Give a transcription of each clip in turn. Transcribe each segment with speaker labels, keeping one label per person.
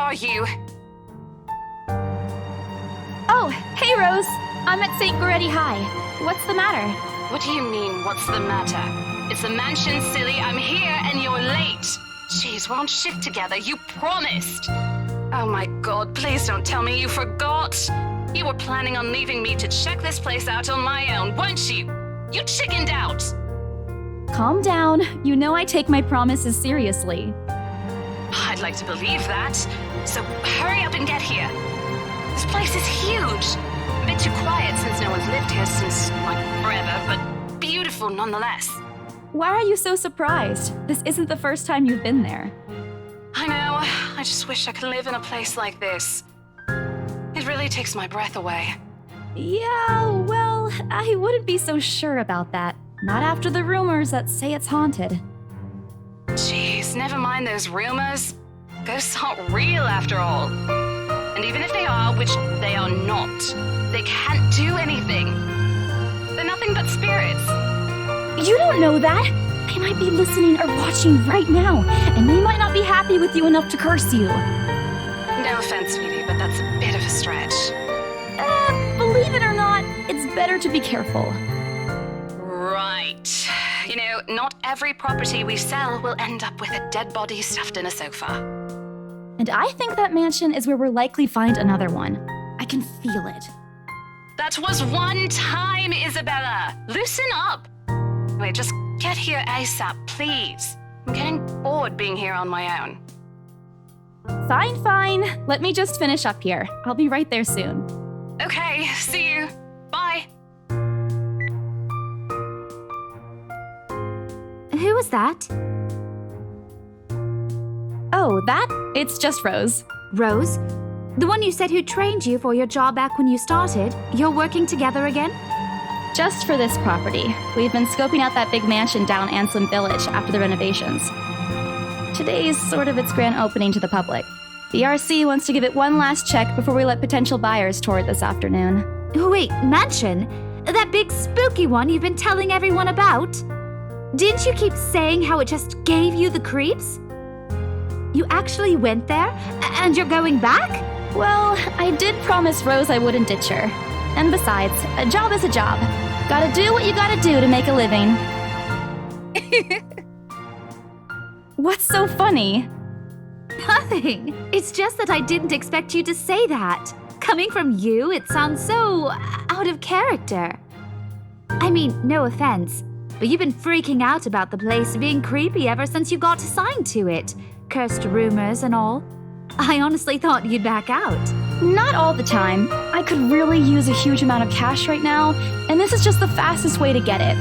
Speaker 1: are you?
Speaker 2: Oh, hey Rose. I'm at St. Goretti High. What's the matter?
Speaker 1: What do you mean, what's the matter? It's a mansion, silly. I'm here and you're late. Jeez, we're on shift together. You promised. Oh my god, please don't tell me you forgot. You were planning on leaving me to check this place out on my own, weren't you? You chickened out.
Speaker 2: Calm down. You know I take my promises seriously.
Speaker 1: I'd like to believe that. So hurry up and get here. This place is huge. A bit too quiet since no one's lived here since, like, forever, but beautiful nonetheless.
Speaker 2: Why are you so surprised? This isn't the first time you've been there.
Speaker 1: I know. I just wish I could live in a place like this. It really takes my breath away.
Speaker 2: Yeah, well, I wouldn't be so sure about that. Not after the rumors that say it's haunted.
Speaker 1: Jeez, never mind those rumors. Ghosts aren't real after all. And even if they are, which they are not, they can't do anything. They're nothing but spirits.
Speaker 2: You don't know that. They might be listening or watching right now, and they might not be happy with you enough to curse you.
Speaker 1: No offense, sweetie, but that's a bit of a stretch.
Speaker 2: Believe it or not, it's better to be careful.
Speaker 1: Right. You know, not every property we sell will end up with a dead body stuffed in a sofa.
Speaker 2: And I think that mansion is where we'll likely find another one. I can feel it.
Speaker 1: That was one time, Isabella. Loosen up. Wait, just get here ASAP, please. I'm getting bored being here on my own.
Speaker 2: Fine. Let me just finish up here. I'll be right there soon.
Speaker 1: Okay, see you. Bye.
Speaker 3: Who was that?
Speaker 2: Oh, that? It's just Rose.
Speaker 3: Rose? The one you said who trained you for your job back when you started? You're working together again?
Speaker 2: Just for this property. We've been scoping out that big mansion down Anselm Village after the renovations. Today's sort of its grand opening to the public. The RC wants to give it one last check before we let potential buyers tour it this afternoon.
Speaker 3: Wait, mansion? That big spooky one you've been telling everyone about? Didn't you keep saying how it just gave you the creeps? You actually went there? And you're going back?
Speaker 2: Well, I did promise Rose I wouldn't ditch her. And besides, a job is a job. Gotta do what you gotta do to make a living. What's so funny?
Speaker 3: Nothing. It's just that I didn't expect you to say that. Coming from you, it sounds so out of character. I mean, no offense, but you've been freaking out about the place being creepy ever since you got assigned to it. Cursed rumors and all. I honestly thought you'd back out.
Speaker 2: Not all the time. I could really use a huge amount of cash right now, and this is just the fastest way to get it.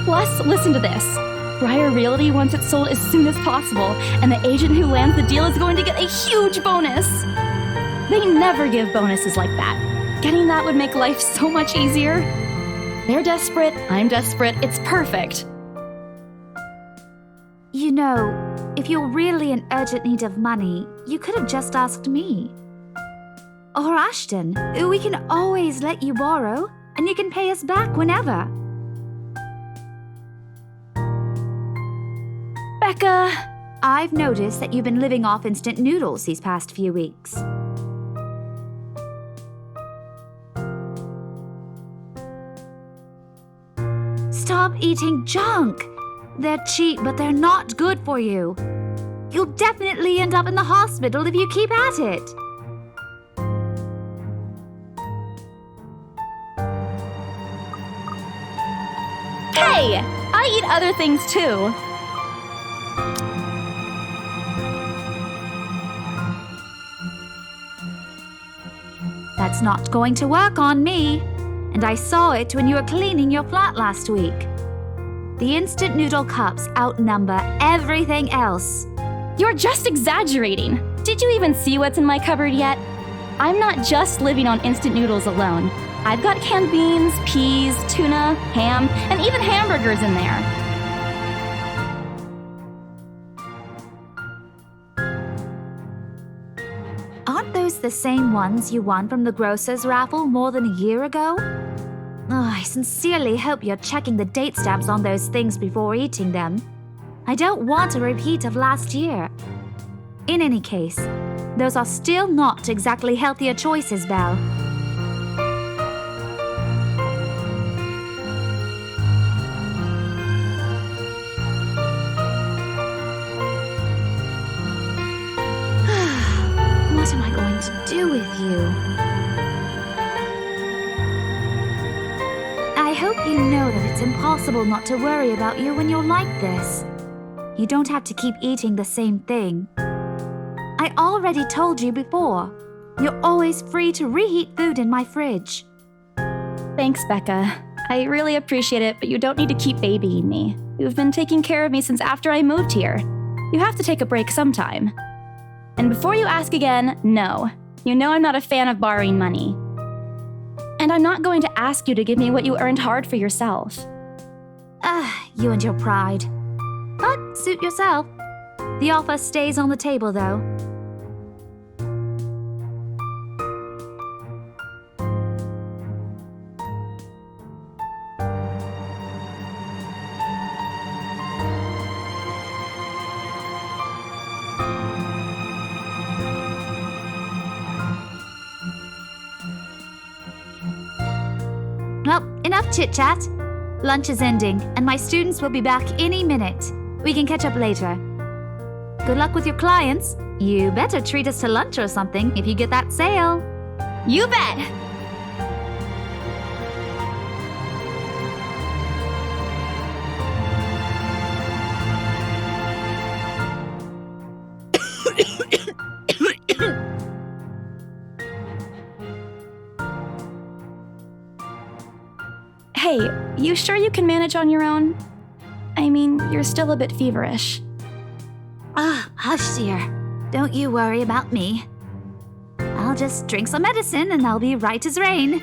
Speaker 2: Plus, listen to this. Briar Realty wants it sold as soon as possible, and the agent who lands the deal is going to get a huge bonus. They never give bonuses like that. Getting that would make life so much easier. They're desperate, I'm desperate, it's perfect.
Speaker 3: You know, if you're really in urgent need of money, you could have just asked me. Or Ashton. We can always let you borrow, and you can pay us back whenever.
Speaker 2: Becca!
Speaker 3: I've noticed that you've been living off instant noodles these past few weeks. Stop eating junk! They're cheap, but they're not good for you. You'll definitely end up in the hospital if you keep at it.
Speaker 2: Hey! I eat other things too.
Speaker 3: That's not going to work on me. And I saw it when you were cleaning your flat last week. The instant noodle cups outnumber everything else.
Speaker 2: You're just exaggerating. Did you even see what's in my cupboard yet? I'm not just living on instant noodles alone. I've got canned beans, peas, tuna, ham, and even hamburgers in there.
Speaker 3: Aren't those the same ones you won from the grocer's raffle more than a year ago? Oh, I sincerely hope you're checking the date stamps on those things before eating them. I don't want a repeat of last year. In any case, those are still not exactly healthier choices, Belle. What am I going to do with you? I hope you know that it's impossible not to worry about you when you're like this. You don't have to keep eating the same thing. I already told you before. You're always free to reheat food in my fridge.
Speaker 2: Thanks, Becca. I really appreciate it, but you don't need to keep babying me. You've been taking care of me since after I moved here. You have to take a break sometime. And before you ask again, no. You know I'm not a fan of borrowing money. And I'm not going to ask you to give me what you earned hard for yourself.
Speaker 3: You and your pride. But suit yourself. The offer stays on the table, though. Well, enough chit-chat. Lunch is ending, and my students will be back any minute. We can catch up later. Good luck with your clients. You better treat us to lunch or something if you get that sale.
Speaker 2: You bet! Hey, you sure you can manage on your own? I mean, you're still a bit feverish.
Speaker 3: Hush, dear. Don't you worry about me. I'll just drink some medicine and I'll be right as rain.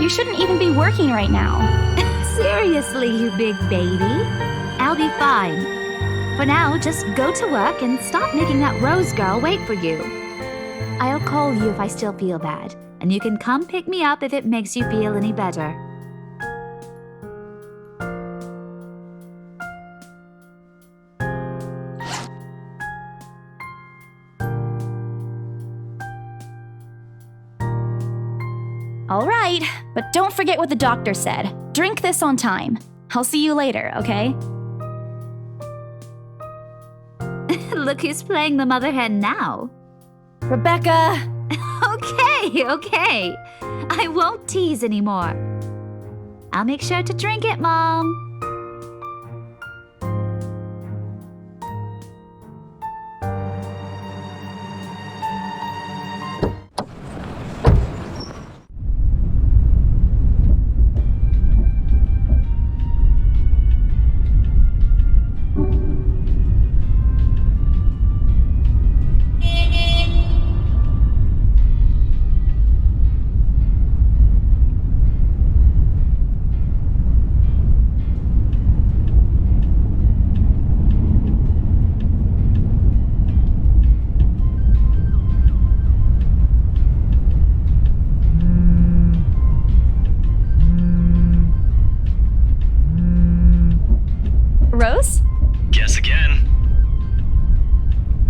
Speaker 2: You shouldn't even be working right now.
Speaker 3: Seriously, you big baby. I'll be fine. For now, just go to work and stop making that Rose girl wait for you. I'll call you if I still feel bad, and you can come pick me up if it makes you feel any better.
Speaker 2: All right, but don't forget what the doctor said. Drink this on time. I'll see you later, okay?
Speaker 3: Look who's playing the mother hen now.
Speaker 2: Rebecca!
Speaker 3: Okay. I won't tease anymore. I'll make sure to drink it, Mom.
Speaker 2: Rose?
Speaker 4: Guess again.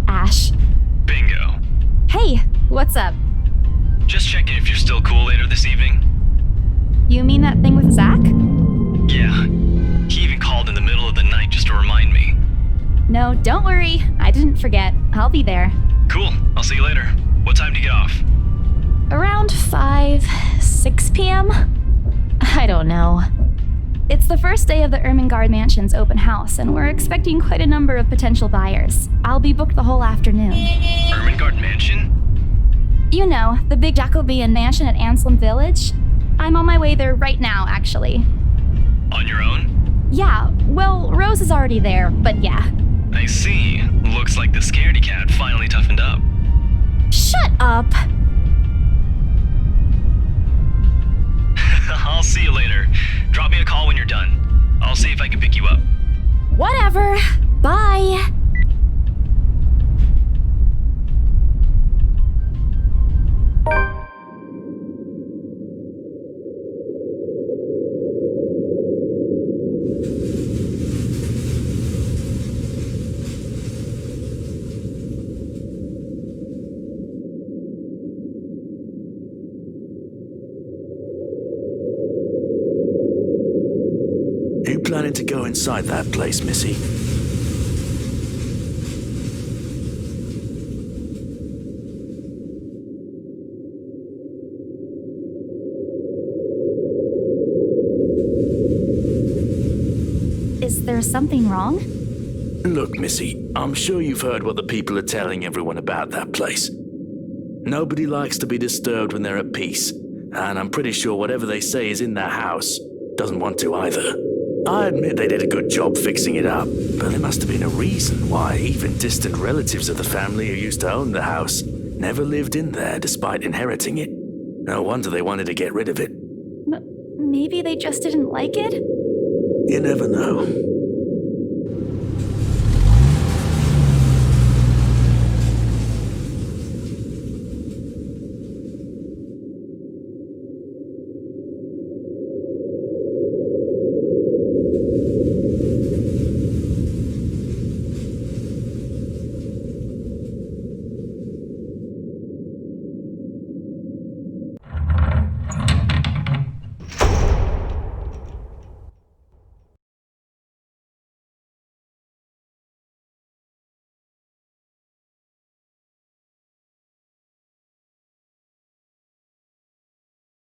Speaker 2: Ash.
Speaker 4: Bingo.
Speaker 2: Hey, what's up?
Speaker 4: Just checking if you're still cool later this evening.
Speaker 2: You mean that thing with Zach?
Speaker 4: Yeah. He even called in the middle of the night just to remind me.
Speaker 2: No, don't worry. I didn't forget. I'll be there.
Speaker 4: Cool. I'll see you later. What time do you get off?
Speaker 2: Around 6 p.m.? I don't know. It's the first day of the Ermengarde Mansion's open house, and we're expecting quite a number of potential buyers. I'll be booked the whole afternoon.
Speaker 4: Ermengarde Mansion?
Speaker 2: You know, the big Jacobean mansion at Anselm Village? I'm on my way there right now, actually.
Speaker 4: On your own?
Speaker 2: Yeah, well, Rose is already there, but yeah.
Speaker 4: I see. Looks like the scaredy cat finally toughened up.
Speaker 2: Shut up!
Speaker 4: I'll see you later. Drop me a call when you're done. I'll see if I can pick you up.
Speaker 2: Whatever. Bye.
Speaker 5: You planning to go inside that place, Missy?
Speaker 2: Is there something wrong?
Speaker 5: Look, Missy, I'm sure you've heard what the people are telling everyone about that place. Nobody likes to be disturbed when they're at peace, and I'm pretty sure whatever they say is in that house doesn't want to either. I admit they did a good job fixing it up, but there must have been a reason why even distant relatives of the family who used to own the house never lived in there despite inheriting it. No wonder they wanted to get rid of it.
Speaker 2: Maybe they just didn't like it?
Speaker 5: You never know.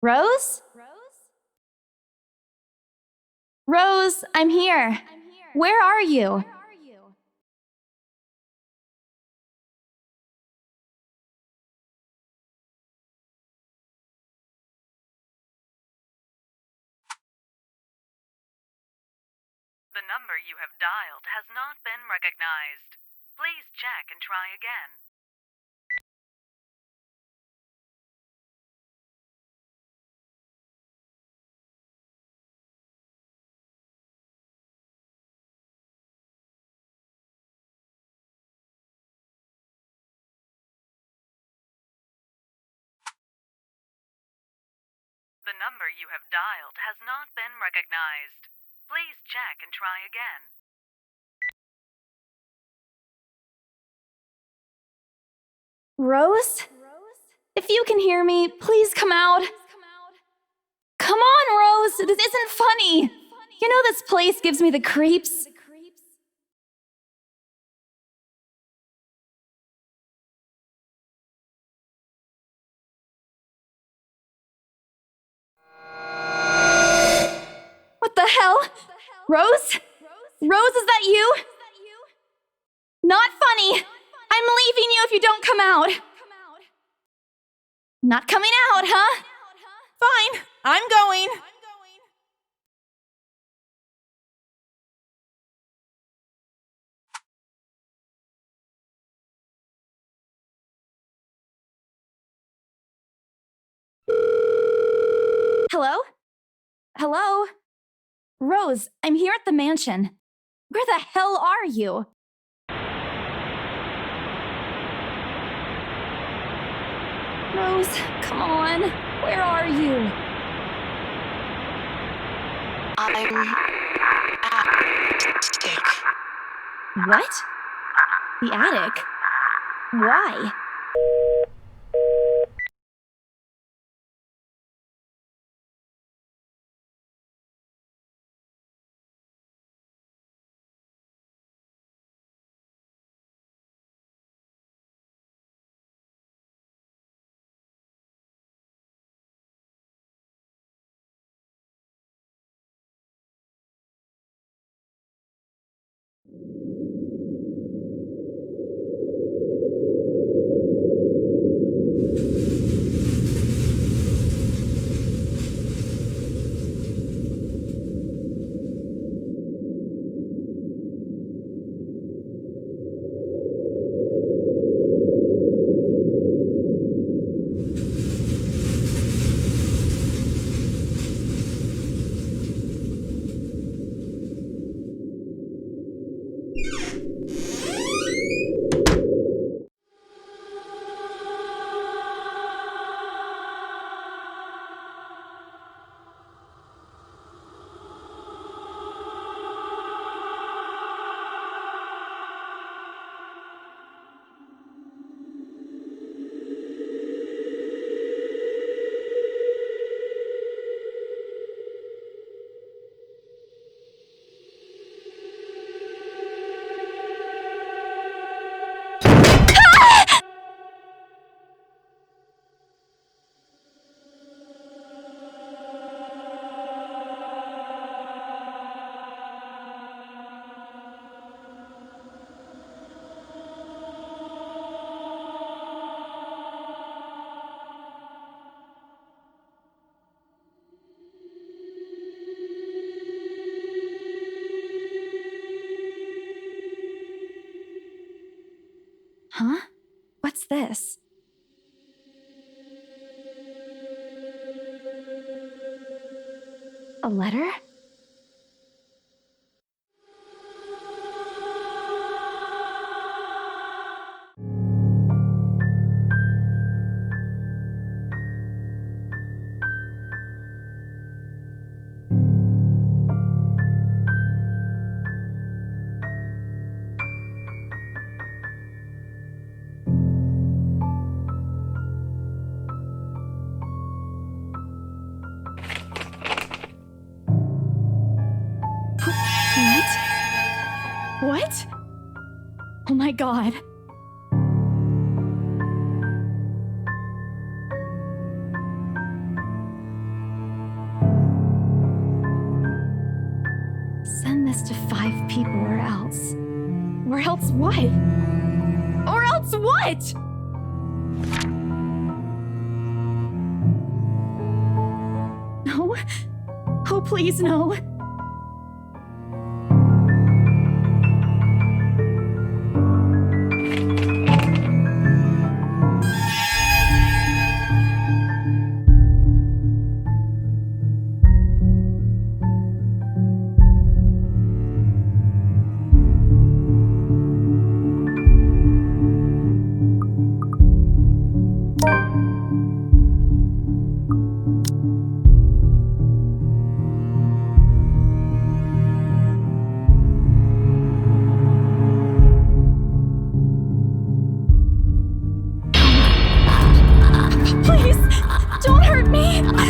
Speaker 2: Rose? Rose, I'm here. Where are you?
Speaker 6: The number you have dialed has not been recognized. Please check and try again. The number you have dialed has not been recognized. Please check and try again.
Speaker 2: Rose? If you can hear me, please come out. Come on, Rose! This isn't funny! You know this place gives me the creeps. What the hell? Rose? Rose, is that you? Not funny! I'm leaving you if you don't come out! Not coming out, huh?
Speaker 7: Fine, I'm going.
Speaker 2: Hello? Hello? Rose, I'm here at the mansion. Where the hell are you? Rose, come on. Where are you?
Speaker 1: I'm attic.
Speaker 2: What? The attic? Why? this? A letter? What? Oh my god. Send this to 5 people or else. Or else what? Or else what? No. Oh, please, no. Please, don't hurt me! No.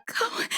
Speaker 2: Go away.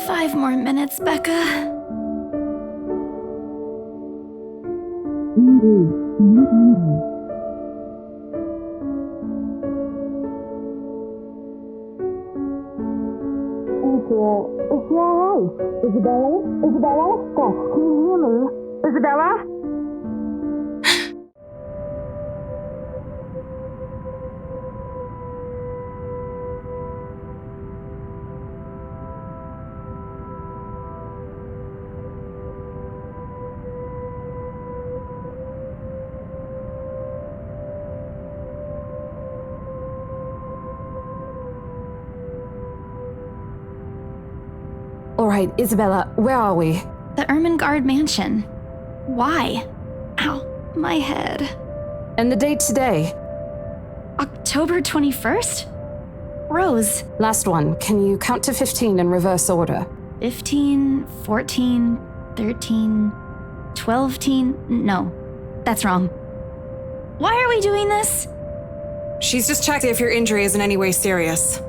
Speaker 2: 5 more minutes, Becca.
Speaker 8: Uncle,
Speaker 2: Isabella? Isabella? Gosh, can you hear me? Isabella?
Speaker 8: All right, Isabella, where are we?
Speaker 2: The Ermengarde mansion. Why? Ow, my head.
Speaker 8: And the date today?
Speaker 2: October 21st? Rose.
Speaker 8: Last one. Can you count to 15 in reverse order?
Speaker 2: 15, 14, 13, 12. No, that's wrong. Why are we doing this?
Speaker 9: She's just checked if your injury is in any way serious.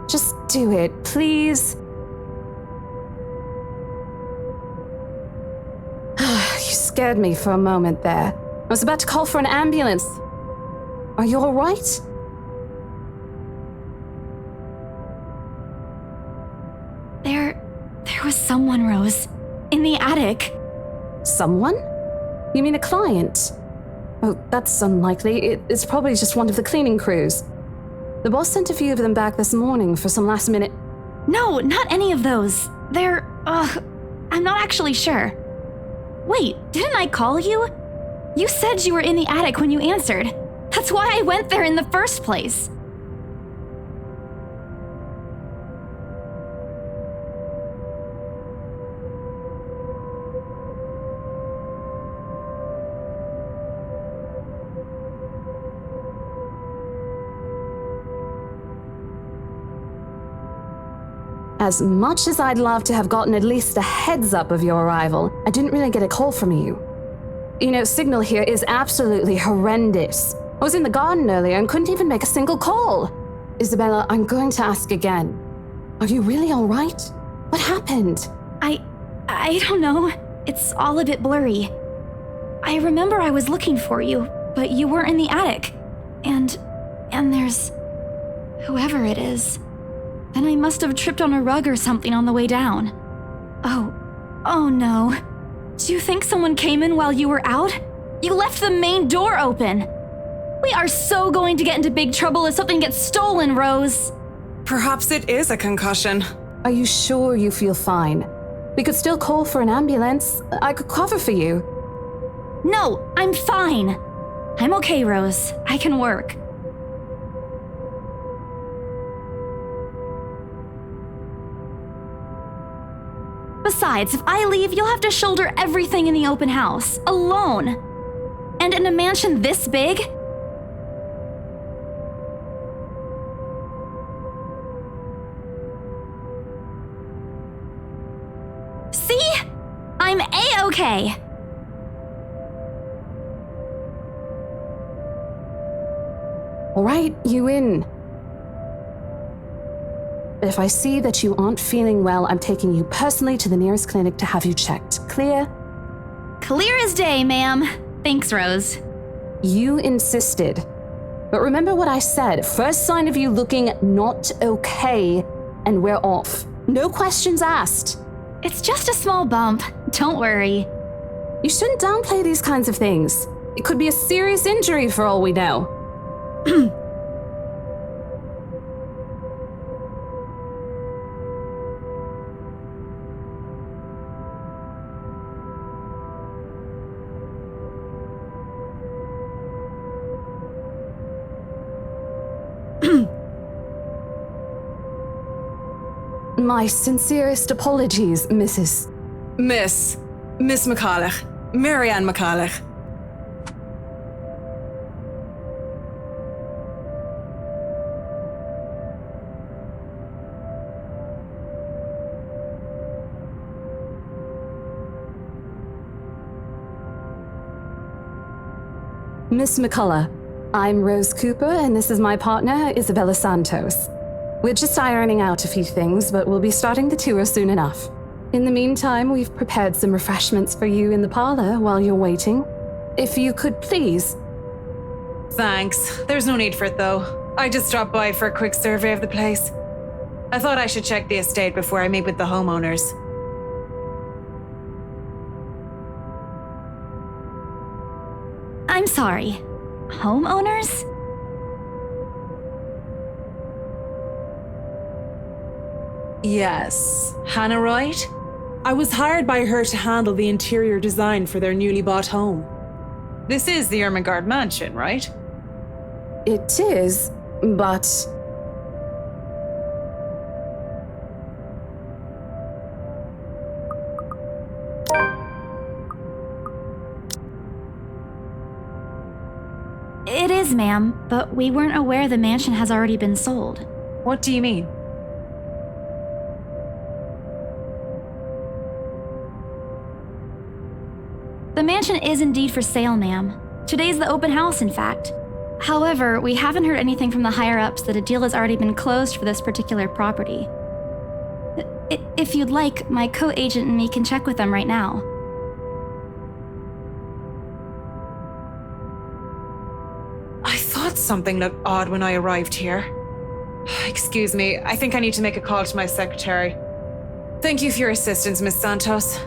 Speaker 8: Just do it, please. You scared me for a moment there. I was about to call for an ambulance. Are you all right?
Speaker 2: There was someone, Rose. In the attic.
Speaker 8: Someone? You mean a client? Oh, that's unlikely. It's probably just one of the cleaning crews. The boss sent a few of them back this morning for some last minute...
Speaker 2: No, not any of those. I'm not actually sure. Wait, didn't I call you? You said you were in the attic when you answered. That's why I went there in the first place.
Speaker 8: As much as I'd love to have gotten at least a heads up of your arrival, I didn't really get a call from you. You know, signal here is absolutely horrendous. I was in the garden earlier and couldn't even make a single call. Isabella, I'm going to ask again. Are you really all right? What happened?
Speaker 2: I don't know. It's all a bit blurry. I remember I was looking for you, but you weren't in the attic. And there's whoever it is. Then I must have tripped on a rug or something on the way down. Oh no. Do you think someone came in while you were out? You left the main door open. We are so going to get into big trouble if something gets stolen, Rose.
Speaker 9: Perhaps it is a concussion.
Speaker 8: Are you sure you feel fine? We could still call for an ambulance. I could cover for you.
Speaker 2: No, I'm fine. I'm okay, Rose. I can work. Besides, if I leave, you'll have to shoulder everything in the open house, alone. And in a mansion this big? See? I'm A-okay.
Speaker 8: All right, you in. But if I see that you aren't feeling well, I'm taking you personally to the nearest clinic to have you checked. Clear?
Speaker 2: Clear as day, ma'am. Thanks, Rose.
Speaker 8: You insisted. But remember what I said. First sign of you looking not okay, and we're off. No questions asked.
Speaker 2: It's just a small bump. Don't worry.
Speaker 8: You shouldn't downplay these kinds of things. It could be a serious injury for all we know. My sincerest apologies, Miss
Speaker 9: McCulloch. Marianne McCulloch.
Speaker 8: Miss McCulloch, I'm Rose Cooper, and this is my partner, Isabella Santos. We're just ironing out a few things, but we'll be starting the tour soon enough. In the meantime, we've prepared some refreshments for you in the parlor while you're waiting. If you could please.
Speaker 9: Thanks. There's no need for it, though. I just dropped by for a quick survey of the place. I thought I should check the estate before I meet with the homeowners.
Speaker 2: I'm sorry. Homeowners?
Speaker 9: Yes. Hannah Wright? I was hired by her to handle the interior design for their newly bought home. This is the Ermengarde mansion, right?
Speaker 8: It is, but...
Speaker 2: It is, ma'am, but we weren't aware the mansion has already been sold.
Speaker 9: What do you mean?
Speaker 2: The mansion is indeed for sale, ma'am. Today's the open house, in fact. However, we haven't heard anything from the higher-ups that a deal has already been closed for this particular property. If you'd like, my co-agent and me can check with them right now.
Speaker 9: I thought something looked odd when I arrived here. Excuse me, I think I need to make a call to my secretary. Thank you for your assistance, Miss Santos.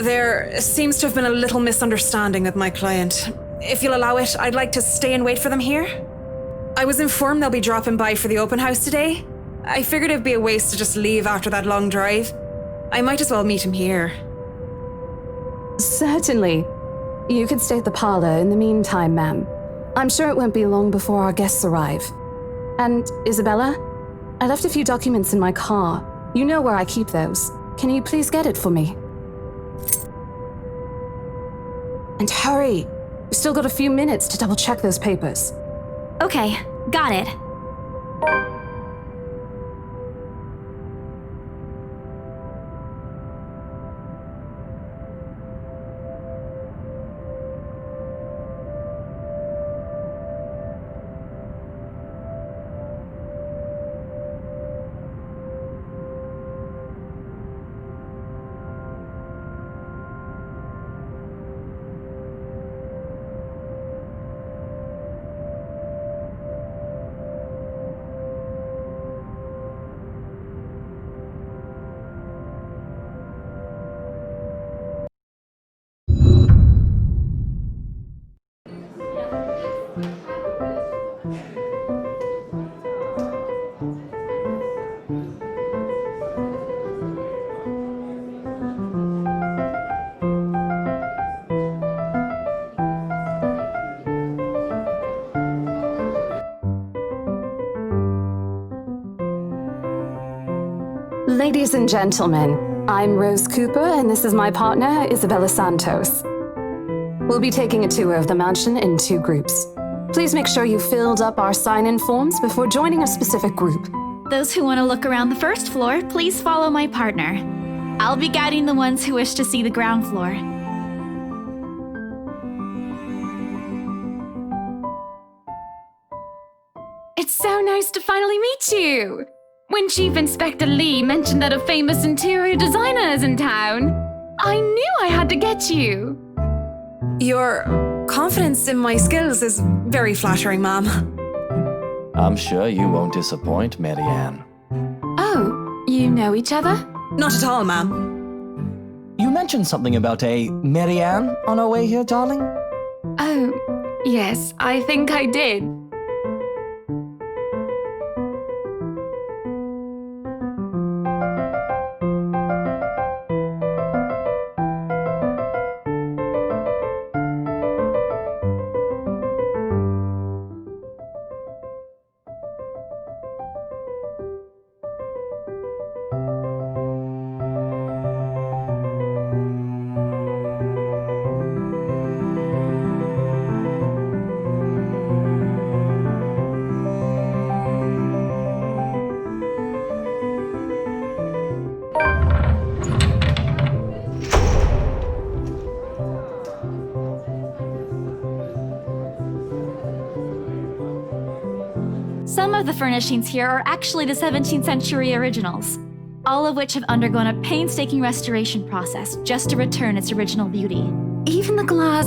Speaker 9: There seems to have been a little misunderstanding with my client. If you'll allow it, I'd like to stay and wait for them here. I was informed they'll be dropping by for the open house today. I figured it'd be a waste to just leave after that long drive. I might as well meet him here.
Speaker 8: Certainly. You could stay at the parlor in the meantime, ma'am. I'm sure it won't be long before our guests arrive. And, Isabella, I left a few documents in my car. You know where I keep those. Can you please get it for me? And hurry! We've still got a few minutes to double-check those papers.
Speaker 2: Okay, got it.
Speaker 8: Ladies and gentlemen, I'm Rose Cooper, and this is my partner, Isabella Santos. We'll be taking a tour of the mansion in 2 groups. Please make sure you filled up our sign-in forms before joining a specific group.
Speaker 2: Those who want to look around the first floor, please follow my partner. I'll be guiding the ones who wish to see the ground floor. It's so nice to finally meet you! When Chief Inspector Lee mentioned that a famous interior designer is in town, I knew I had to get you.
Speaker 9: Your confidence in my skills is very flattering, ma'am.
Speaker 10: I'm sure you won't disappoint, Marianne.
Speaker 2: Oh, you know each other?
Speaker 9: Not at all, ma'am.
Speaker 10: You mentioned something about a Marianne on our way here, darling?
Speaker 2: Oh, yes, I think I did. Some of the furnishings here are actually the 17th century originals, all of which have undergone a painstaking restoration process just to return its original beauty.
Speaker 8: Even the glass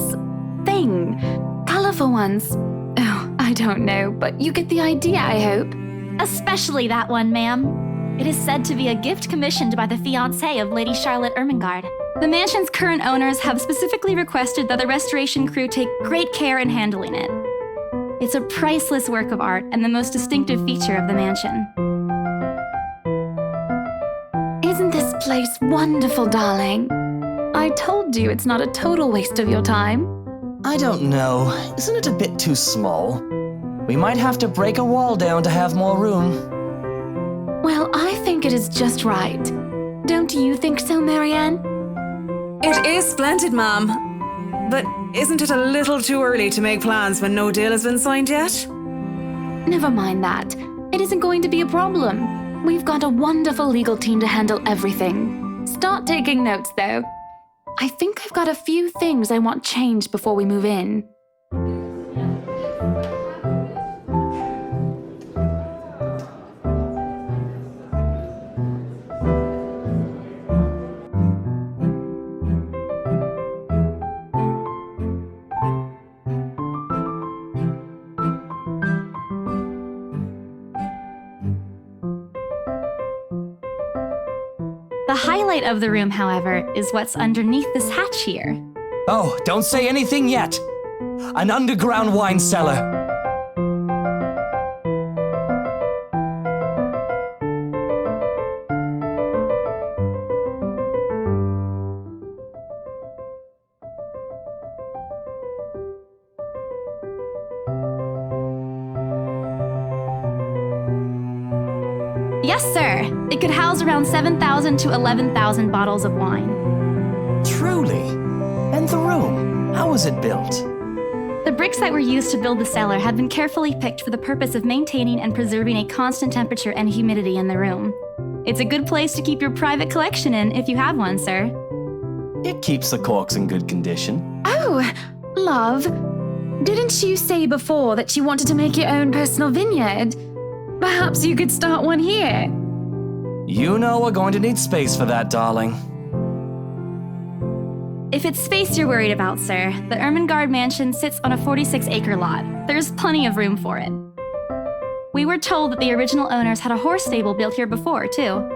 Speaker 8: thing. Colorful ones. Oh, I don't know, but you get the idea, I hope.
Speaker 2: Especially that one, ma'am. It is said to be a gift commissioned by the fiancé of Lady Charlotte Ermengarde. The mansion's current owners have specifically requested that the restoration crew take great care in handling it. It's a priceless work of art and the most distinctive feature of the mansion.
Speaker 8: Isn't this place wonderful, darling? I told you it's not a total waste of your time.
Speaker 11: I don't know. Isn't it a bit too small? We might have to break a wall down to have more room.
Speaker 8: Well, I think it is just right. Don't you think so, Marianne?
Speaker 9: It is splendid, ma'am. But isn't it a little too early to make plans when no deal has been signed yet?
Speaker 8: Never mind that. It isn't going to be a problem. We've got a wonderful legal team to handle everything. Start taking notes, though. I think I've got a few things I want changed before we move in.
Speaker 2: The highlight of the room, however, is what's underneath this hatch here.
Speaker 11: Oh, don't say anything yet. An underground wine cellar.
Speaker 2: Yes, sir. It could house around 7,000 to 11,000 bottles of wine.
Speaker 11: Truly. And the room, how was it built?
Speaker 2: The bricks that were used to build the cellar had been carefully picked for the purpose of maintaining and preserving a constant temperature and humidity in the room. It's a good place to keep your private collection in if you have one, sir.
Speaker 11: It keeps the corks in good condition.
Speaker 8: Oh, love. Didn't you say before that you wanted to make your own personal vineyard? Perhaps you could start one here.
Speaker 11: You know we're going to need space for that, darling.
Speaker 2: If it's space you're worried about, sir, the Ermengarde mansion sits on a 46-acre lot. There's plenty of room for it. We were told that the original owners had a horse stable built here before, too.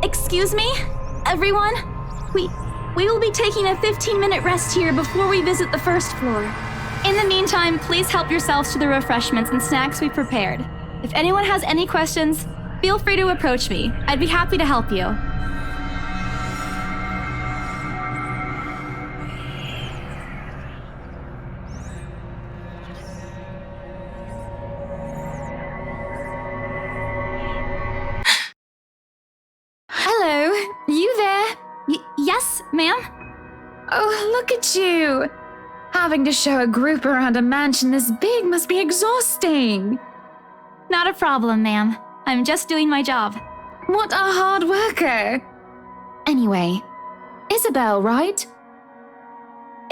Speaker 2: Excuse me? Everyone? We will be taking a 15-minute rest here before we visit the first floor. In the meantime, please help yourselves to the refreshments and snacks we prepared. If anyone has any questions, feel free to approach me. I'd be happy to help you.
Speaker 8: Hello, you there?
Speaker 2: Yes, ma'am?
Speaker 8: Oh, look at you. Having to show a group around a mansion this big must be exhausting.
Speaker 2: Not a problem, ma'am. I'm just doing my job.
Speaker 8: What a hard worker. Anyway, Isabel, right?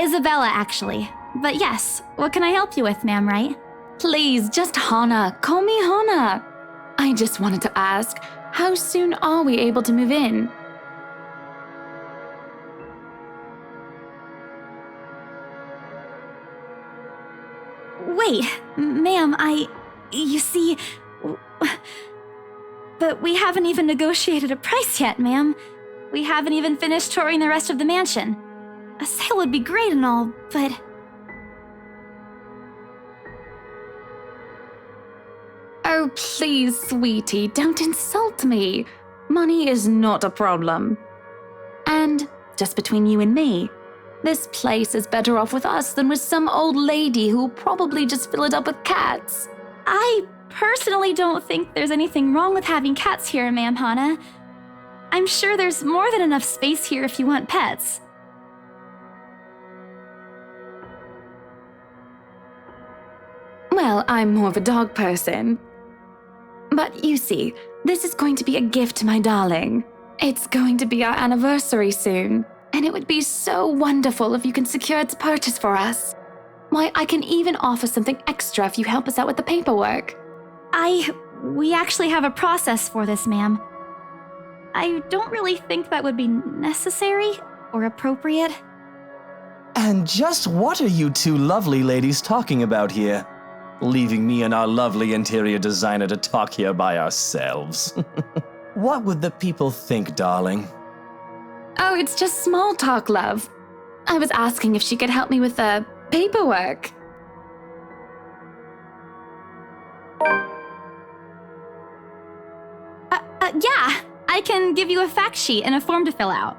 Speaker 2: Isabella, actually. But yes, what can I help you with, ma'am, right?
Speaker 8: Please, just Hannah. Call me Hannah. I just wanted to ask, how soon are we able to move in?
Speaker 2: Wait, ma'am, you see... But we haven't even negotiated a price yet, ma'am. We haven't even finished touring the rest of the mansion. A sale would be great and all, but...
Speaker 8: Oh, please, sweetie, don't insult me.
Speaker 2: money is not a problem. And, just between you and me, this place is better off with us than with some old lady who'll probably just fill it up with cats. I personally don't think there's anything wrong with having cats here, Ma'am Hana. I'm sure there's more than enough space here if you want pets. Well, I'm more of a dog person. But you see, this is going to be a gift to my darling. It's going to be our anniversary soon, and it would be so wonderful if you can secure its purchase for us. Why, I can even offer something extra if you help us out with the paperwork. We actually have a process for this, ma'am. I don't really think that would be necessary or appropriate.
Speaker 11: And just what are you two lovely ladies talking about here? Leaving me and our lovely interior designer to talk here by ourselves. What would the people think, darling?
Speaker 2: Oh, it's just small talk, love. I was asking if she could help me with the paperwork. Yeah, I can give you a fact sheet and a form to fill out.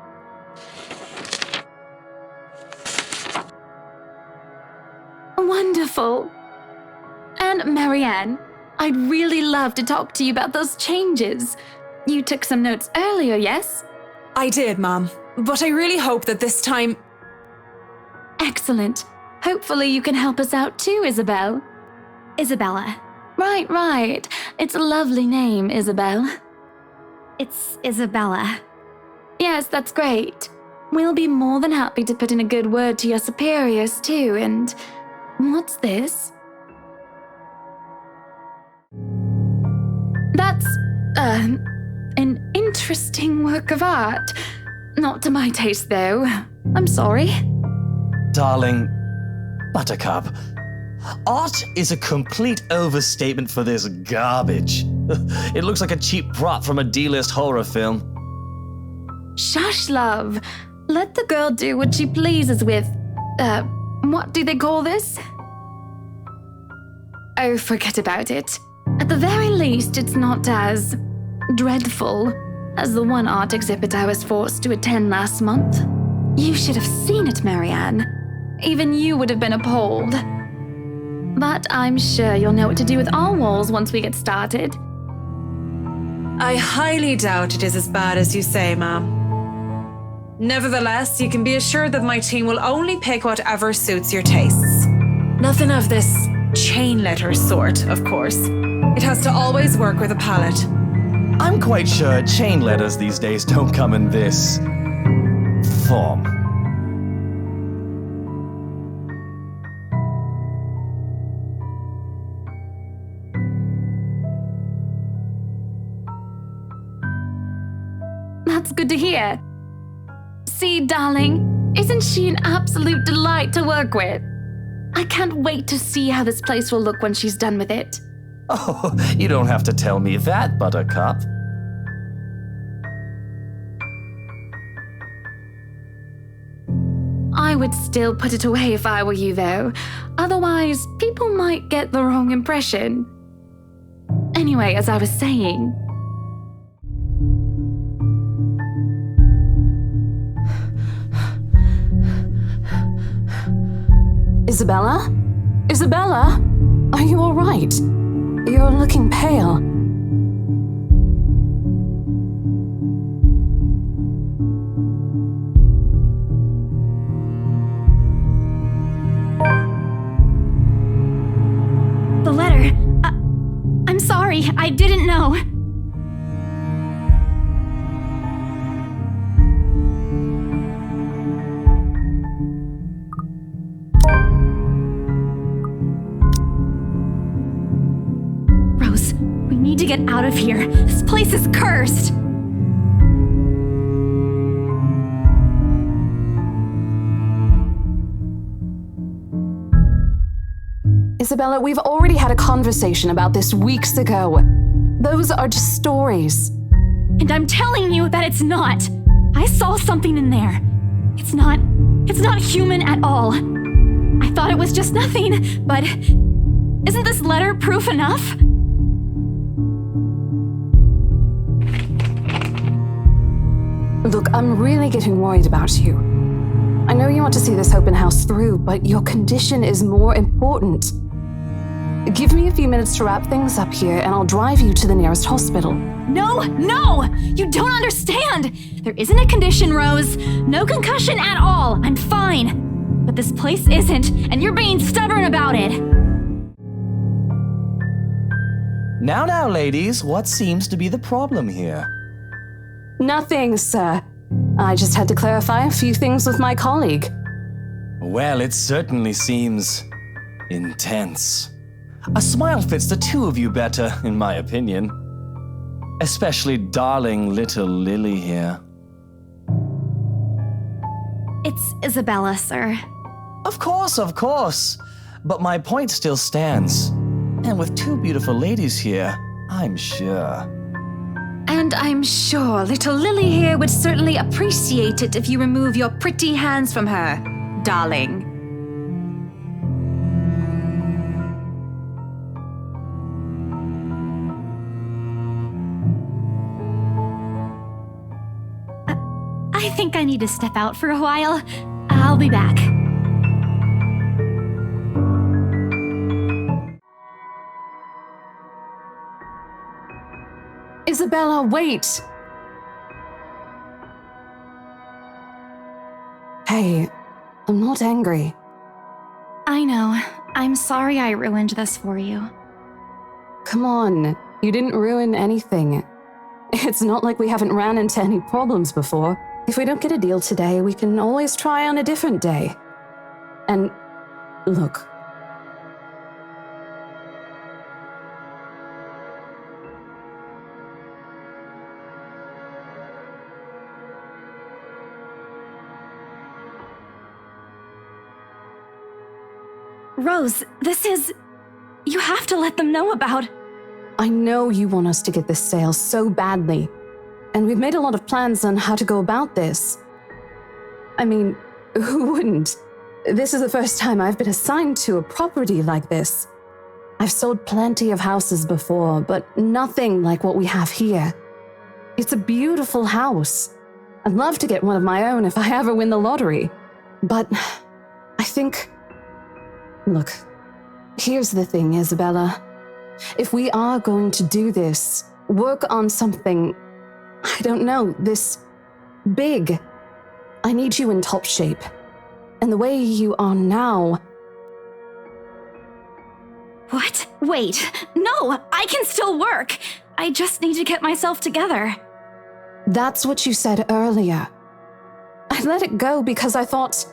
Speaker 2: Wonderful. And Marianne, I'd really love to talk to you about those changes. You took some notes earlier, yes?
Speaker 9: I did, Mom. But I really hope that this time...
Speaker 2: Excellent. Hopefully you can help us out too, Isabel. Isabella. Right. It's a lovely name, Isabel. It's Isabella. Yes, that's great. We'll be more than happy to put in a good word to your superiors too, and... What's this? That's, an interesting work of art. Not to my taste, though. I'm sorry.
Speaker 11: Darling, Buttercup, art is a complete overstatement for this garbage. It looks like a cheap prop from a D-list horror film.
Speaker 2: Shush, love. Let the girl do what she pleases with, what do they call this? Oh, forget about it. At the very least, it's not as dreadful as the one art exhibit I was forced to attend last month. You should have seen it, Marianne. Even you would have been appalled. But I'm sure you'll know what to do with all walls once we get started.
Speaker 9: I highly doubt it is as bad as you say, Ma'am. Nevertheless, you can be assured that my team will only pick whatever suits your tastes. Nothing of this chain letter sort, of course. It has to always work with a palette.
Speaker 11: I'm quite sure chain letters these days don't come in this form.
Speaker 2: That's good to hear. See, darling, isn't she an absolute delight to work with? I can't wait to see how this place will look when she's done with it.
Speaker 11: Oh, you don't have to tell me that, Buttercup.
Speaker 2: I would still put it away if I were you, though. Otherwise, people might get the wrong impression. Anyway, as I was saying...
Speaker 8: Isabella? Isabella? Are you all right? You're looking pale.
Speaker 2: The letter. I'm sorry, I didn't know. Rose, we need to get out of here. This place is cursed.
Speaker 8: Isabella, we've already had a conversation about this weeks ago. Those are just stories.
Speaker 2: And I'm telling you that it's not. I saw something in there. It's not human at all. I thought it was just nothing, but isn't this letter proof enough?
Speaker 8: Look, I'm really getting worried about you. I know you want to see this open house through, but your condition is more important. Give me a few minutes to wrap things up here, and I'll drive you to the nearest hospital.
Speaker 2: No! You don't understand! There isn't a condition, Rose. No concussion at all. I'm fine. But this place isn't, and you're being stubborn about it.
Speaker 11: Now, ladies, what seems to be the problem here?
Speaker 8: Nothing, sir. I just had to clarify a few things with my colleague.
Speaker 11: Well, it certainly seems intense. A smile fits the two of you better, in my opinion. Especially darling little Lily here.
Speaker 2: It's Isabella, sir.
Speaker 11: Of course. But my point still stands. And with two beautiful ladies here, I'm sure.
Speaker 3: And I'm sure little Lily here would certainly appreciate it if you remove your pretty hands from her, darling.
Speaker 2: I think I need to step out for a while. I'll be back.
Speaker 8: Isabella, wait! Hey, I'm not angry.
Speaker 2: I know. I'm sorry I ruined this for you.
Speaker 8: Come on, you didn't ruin anything. It's not like we haven't ran into any problems before. If we don't get a deal today, we can always try on a different day. And look.
Speaker 2: Rose, you have to let them know about...
Speaker 8: I know you want us to get this sale so badly, and we've made a lot of plans on how to go about this. I mean, who wouldn't? This is the first time I've been assigned to a property like this. I've sold plenty of houses before, but nothing like what we have here. It's a beautiful house. I'd love to get one of my own if I ever win the lottery. But I think... Look, here's the thing, Isabella. If we are going to do this, work on something, I don't know, this big, I need you in top shape. And the way you are now...
Speaker 2: What? Wait, no, I can still work. I just need to get myself together.
Speaker 8: That's what you said earlier. I let it go because I thought,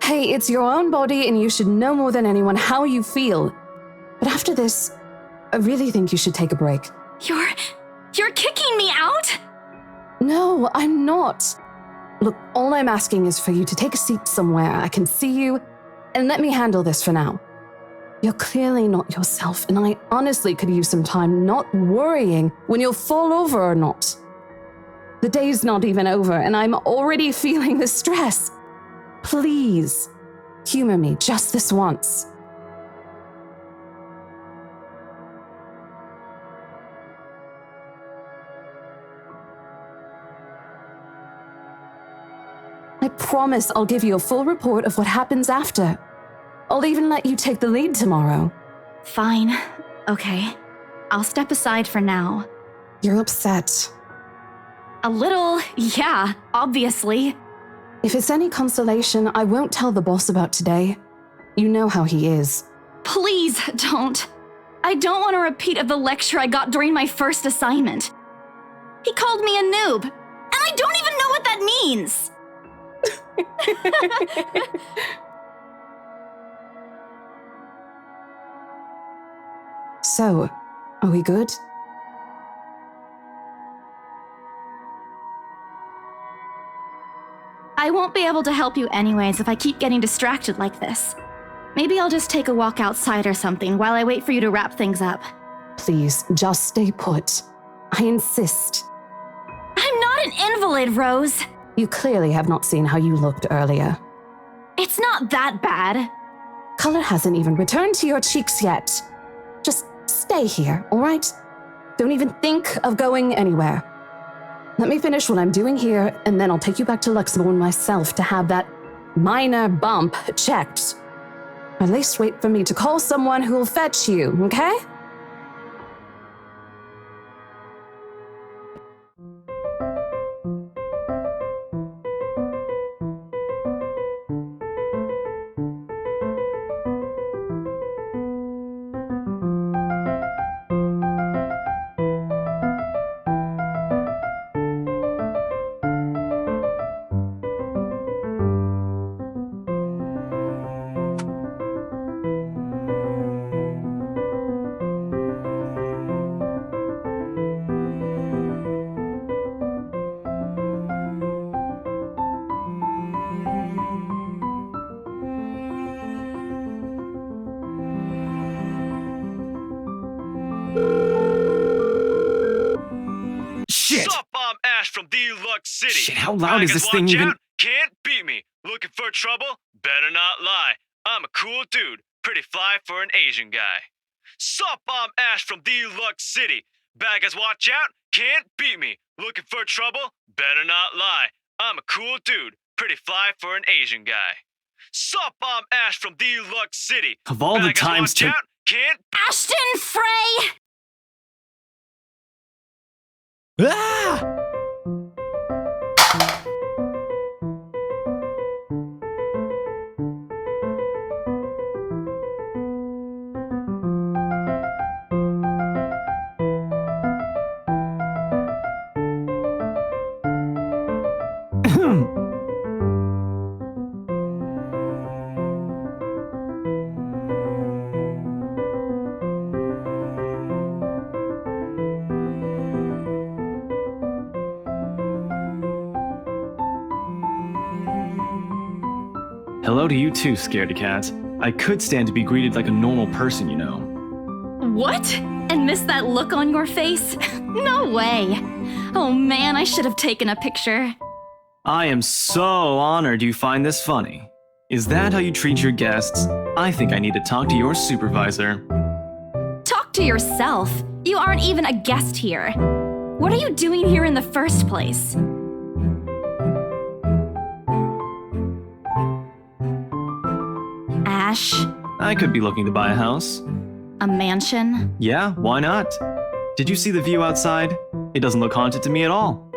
Speaker 8: hey, it's your own body and you should know more than anyone how you feel. But after this, I really think you should take a break.
Speaker 2: You're kicking me out?
Speaker 8: No, I'm not. Look, all I'm asking is for you to take a seat somewhere I can see you, and let me handle this for now. You're clearly not yourself, and I honestly could use some time not worrying when you'll fall over or not. The day's not even over, and I'm already feeling the stress. Please, humor me just this once. I promise I'll give you a full report of what happens after. I'll even let you take the lead tomorrow.
Speaker 2: Fine. Okay. I'll step aside for now.
Speaker 8: You're upset.
Speaker 2: A little, yeah, obviously.
Speaker 8: If it's any consolation, I won't tell the boss about today. You know how he is.
Speaker 2: Please don't. I don't want a repeat of the lecture I got during my first assignment. He called me a noob, and I don't even know what that means.
Speaker 8: So, are we good?
Speaker 2: I won't be able to help you anyways if I keep getting distracted like this. Maybe I'll just take a walk outside or something while I wait for you to wrap things up.
Speaker 8: Please, just stay put. I insist.
Speaker 2: I'm not an invalid, Rose.
Speaker 8: You clearly have not seen how you looked earlier.
Speaker 2: It's not that bad.
Speaker 8: Color hasn't even returned to your cheeks yet. Just stay here, all right? Don't even think of going anywhere. Let me finish what I'm doing here, and then I'll take you back to Luxembourg myself to have that minor bump checked. At least wait for me to call someone who'll fetch you, okay?
Speaker 12: Shit!
Speaker 4: Sup, I'm Ash from Deluxe City.
Speaker 12: Shit, how loud is
Speaker 4: Baggers
Speaker 12: this thing
Speaker 4: watch
Speaker 12: even?
Speaker 4: out, can't beat me. Looking for trouble? Better not lie. I'm a cool dude, pretty fly for an Asian guy. Sup, I'm Ash from Deluxe City. Baggers watch out, can't beat me. Looking for trouble? Better not lie. I'm a cool dude, pretty fly for an Asian guy. Sup, I'm Ash from Deluxe City.
Speaker 12: Of all the
Speaker 4: Baggers
Speaker 12: times
Speaker 4: watch
Speaker 12: to...
Speaker 4: out, can't...
Speaker 2: Ashton Frey!
Speaker 12: Ah! Hello to you too, scaredy cat. I could stand to be greeted like a normal person, you know.
Speaker 2: What? And miss that look on your face? No way. Oh man, I should have taken a picture.
Speaker 12: I am so honored you find this funny. Is that how you treat your guests? I think I need to talk to your supervisor.
Speaker 2: Talk to yourself. You aren't even a guest here. What are you doing here in the first place? Ash,
Speaker 12: I could be looking to buy a house.
Speaker 2: a mansion?
Speaker 12: Yeah, why not? Did you see the view outside? It doesn't look haunted to me at all.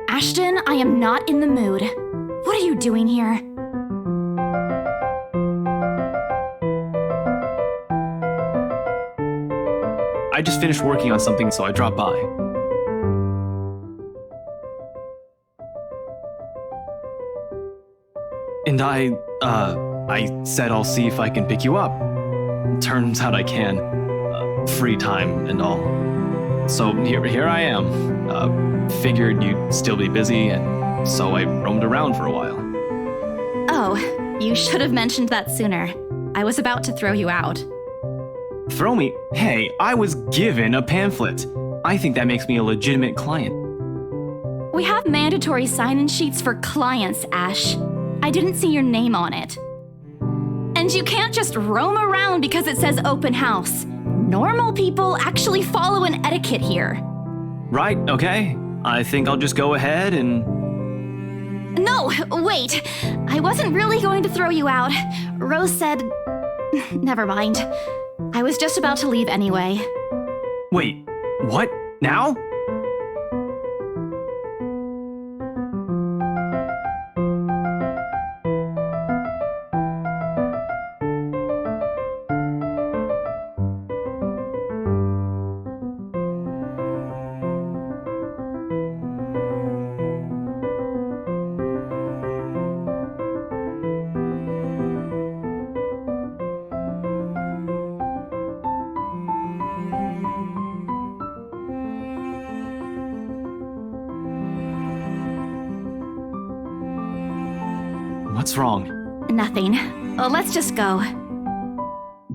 Speaker 2: Ashton, I am not in the mood. What are you doing here?
Speaker 12: I just finished working on something, so I dropped by. And I said I'll see if I can pick you up. Turns out I can. Free time and all. So here I am. Figured you'd still be busy, and so I roamed around for a while.
Speaker 2: Oh, you should have mentioned that sooner. I was about to throw you out.
Speaker 12: Throw me? Hey, I was given a pamphlet. I think that makes me a legitimate client.
Speaker 2: We have mandatory sign-in sheets for clients, Ash. I didn't see your name on it. And you can't just roam around because it says open house. Normal people actually follow an etiquette here.
Speaker 12: Right, okay. I think I'll just go ahead and...
Speaker 2: No, wait. I wasn't really going to throw you out. Rose said... Never mind. I was just about to leave anyway.
Speaker 12: Wait, what? Now? What's wrong?
Speaker 2: Nothing. Let's just go.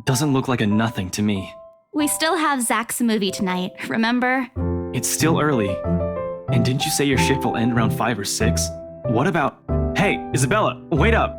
Speaker 12: Doesn't look like a nothing to me.
Speaker 2: We still have Zach's movie tonight, remember?
Speaker 12: It's still early. And didn't you say your shift will end around 5 or 6? What about... Hey, Isabella, wait up!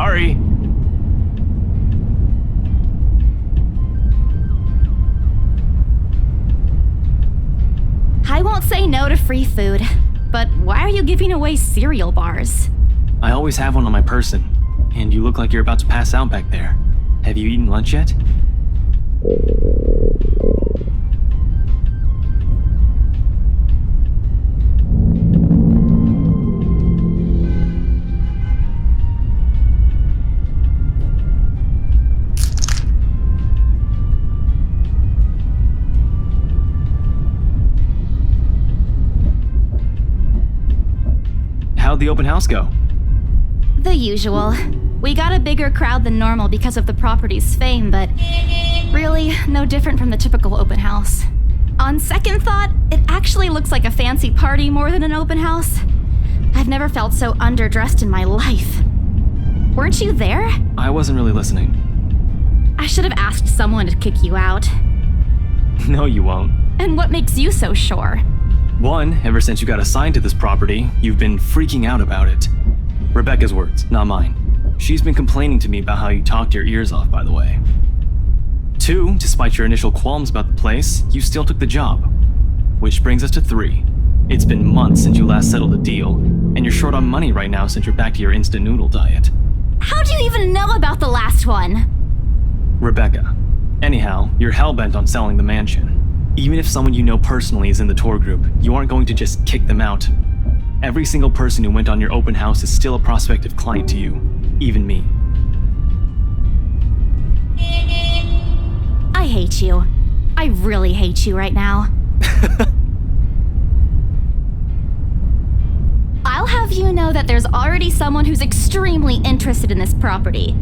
Speaker 12: Sorry.
Speaker 2: I won't say no to free food, but why are you giving away cereal bars?
Speaker 12: I always have one on my person, and you look like you're about to pass out back there. Have you eaten lunch yet? How'd the open house go?
Speaker 2: The usual. We got a bigger crowd than normal because of the property's fame, but really, no different from the typical open house. On second thought, it actually looks like a fancy party more than an open house. I've never felt so underdressed in my life. Weren't you there?
Speaker 12: I wasn't really listening.
Speaker 2: I should have asked someone to kick you out.
Speaker 12: No, you won't.
Speaker 2: And what makes you so sure?
Speaker 12: One, ever since you got assigned to this property, you've been freaking out about it. Rebecca's words, not mine. She's been complaining to me about how you talked your ears off, by the way. Two, despite your initial qualms about the place, you still took the job. Which brings us to three. It's been months since you last settled a deal, and you're short on money right now since you're back to your instant noodle diet.
Speaker 2: How do you even know about the last one?
Speaker 12: Rebecca. Anyhow, you're hell-bent on selling the mansion. Even if someone you know personally is in the tour group, you aren't going to just kick them out. Every single person who went on your open house is still a prospective client to you, even me.
Speaker 2: I hate you. I really hate you right now. I'll have you know that there's already someone who's extremely interested in this property.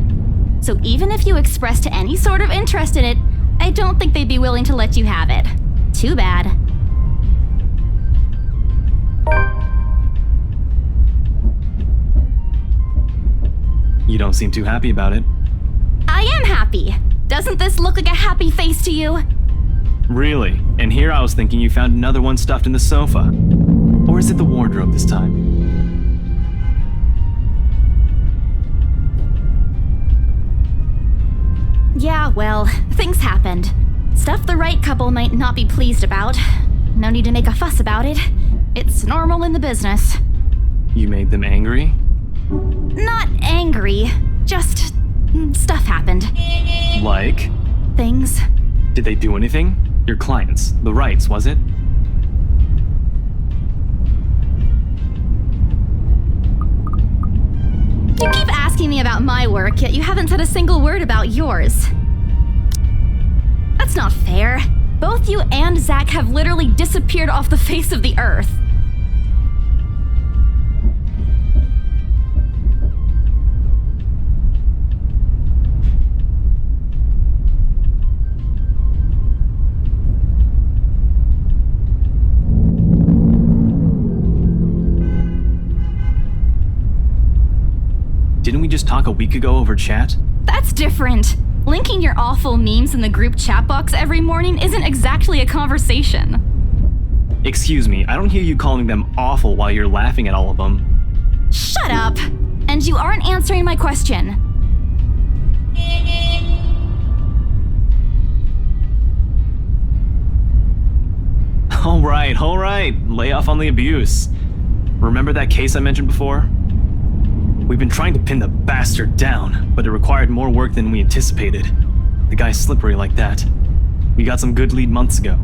Speaker 2: So even if you expressed any sort of interest in it, I don't think they'd be willing to let you have it. Too bad.
Speaker 12: You don't seem too happy about it.
Speaker 2: I am happy. Doesn't this look like a happy face to you?
Speaker 12: Really? And here I was thinking you found another one stuffed in the sofa. Or is it the wardrobe this time?
Speaker 2: Yeah, well, things happened. Stuff the right couple might not be pleased about. No need to make a fuss about it. It's normal in the business.
Speaker 12: You made them angry?
Speaker 2: Not angry, just stuff happened.
Speaker 12: Like?
Speaker 2: Things.
Speaker 12: Did they do anything? Your clients, the rights, was it?
Speaker 2: You keep asking me about my work, yet you haven't said a single word about yours. That's not fair. Both you and Zach have literally disappeared off the face of the earth.
Speaker 12: Didn't we just talk a week ago over chat?
Speaker 2: That's different. Linking your awful memes in the group chat box every morning isn't exactly a conversation.
Speaker 12: Excuse me, I don't hear you calling them awful while you're laughing at all of them.
Speaker 2: Shut up! And you aren't answering my question.
Speaker 12: All right. Lay off on the abuse. Remember that case I mentioned before? We've been trying to pin the bastard down, but it required more work than we anticipated. The guy's slippery like that. We got some good lead months ago.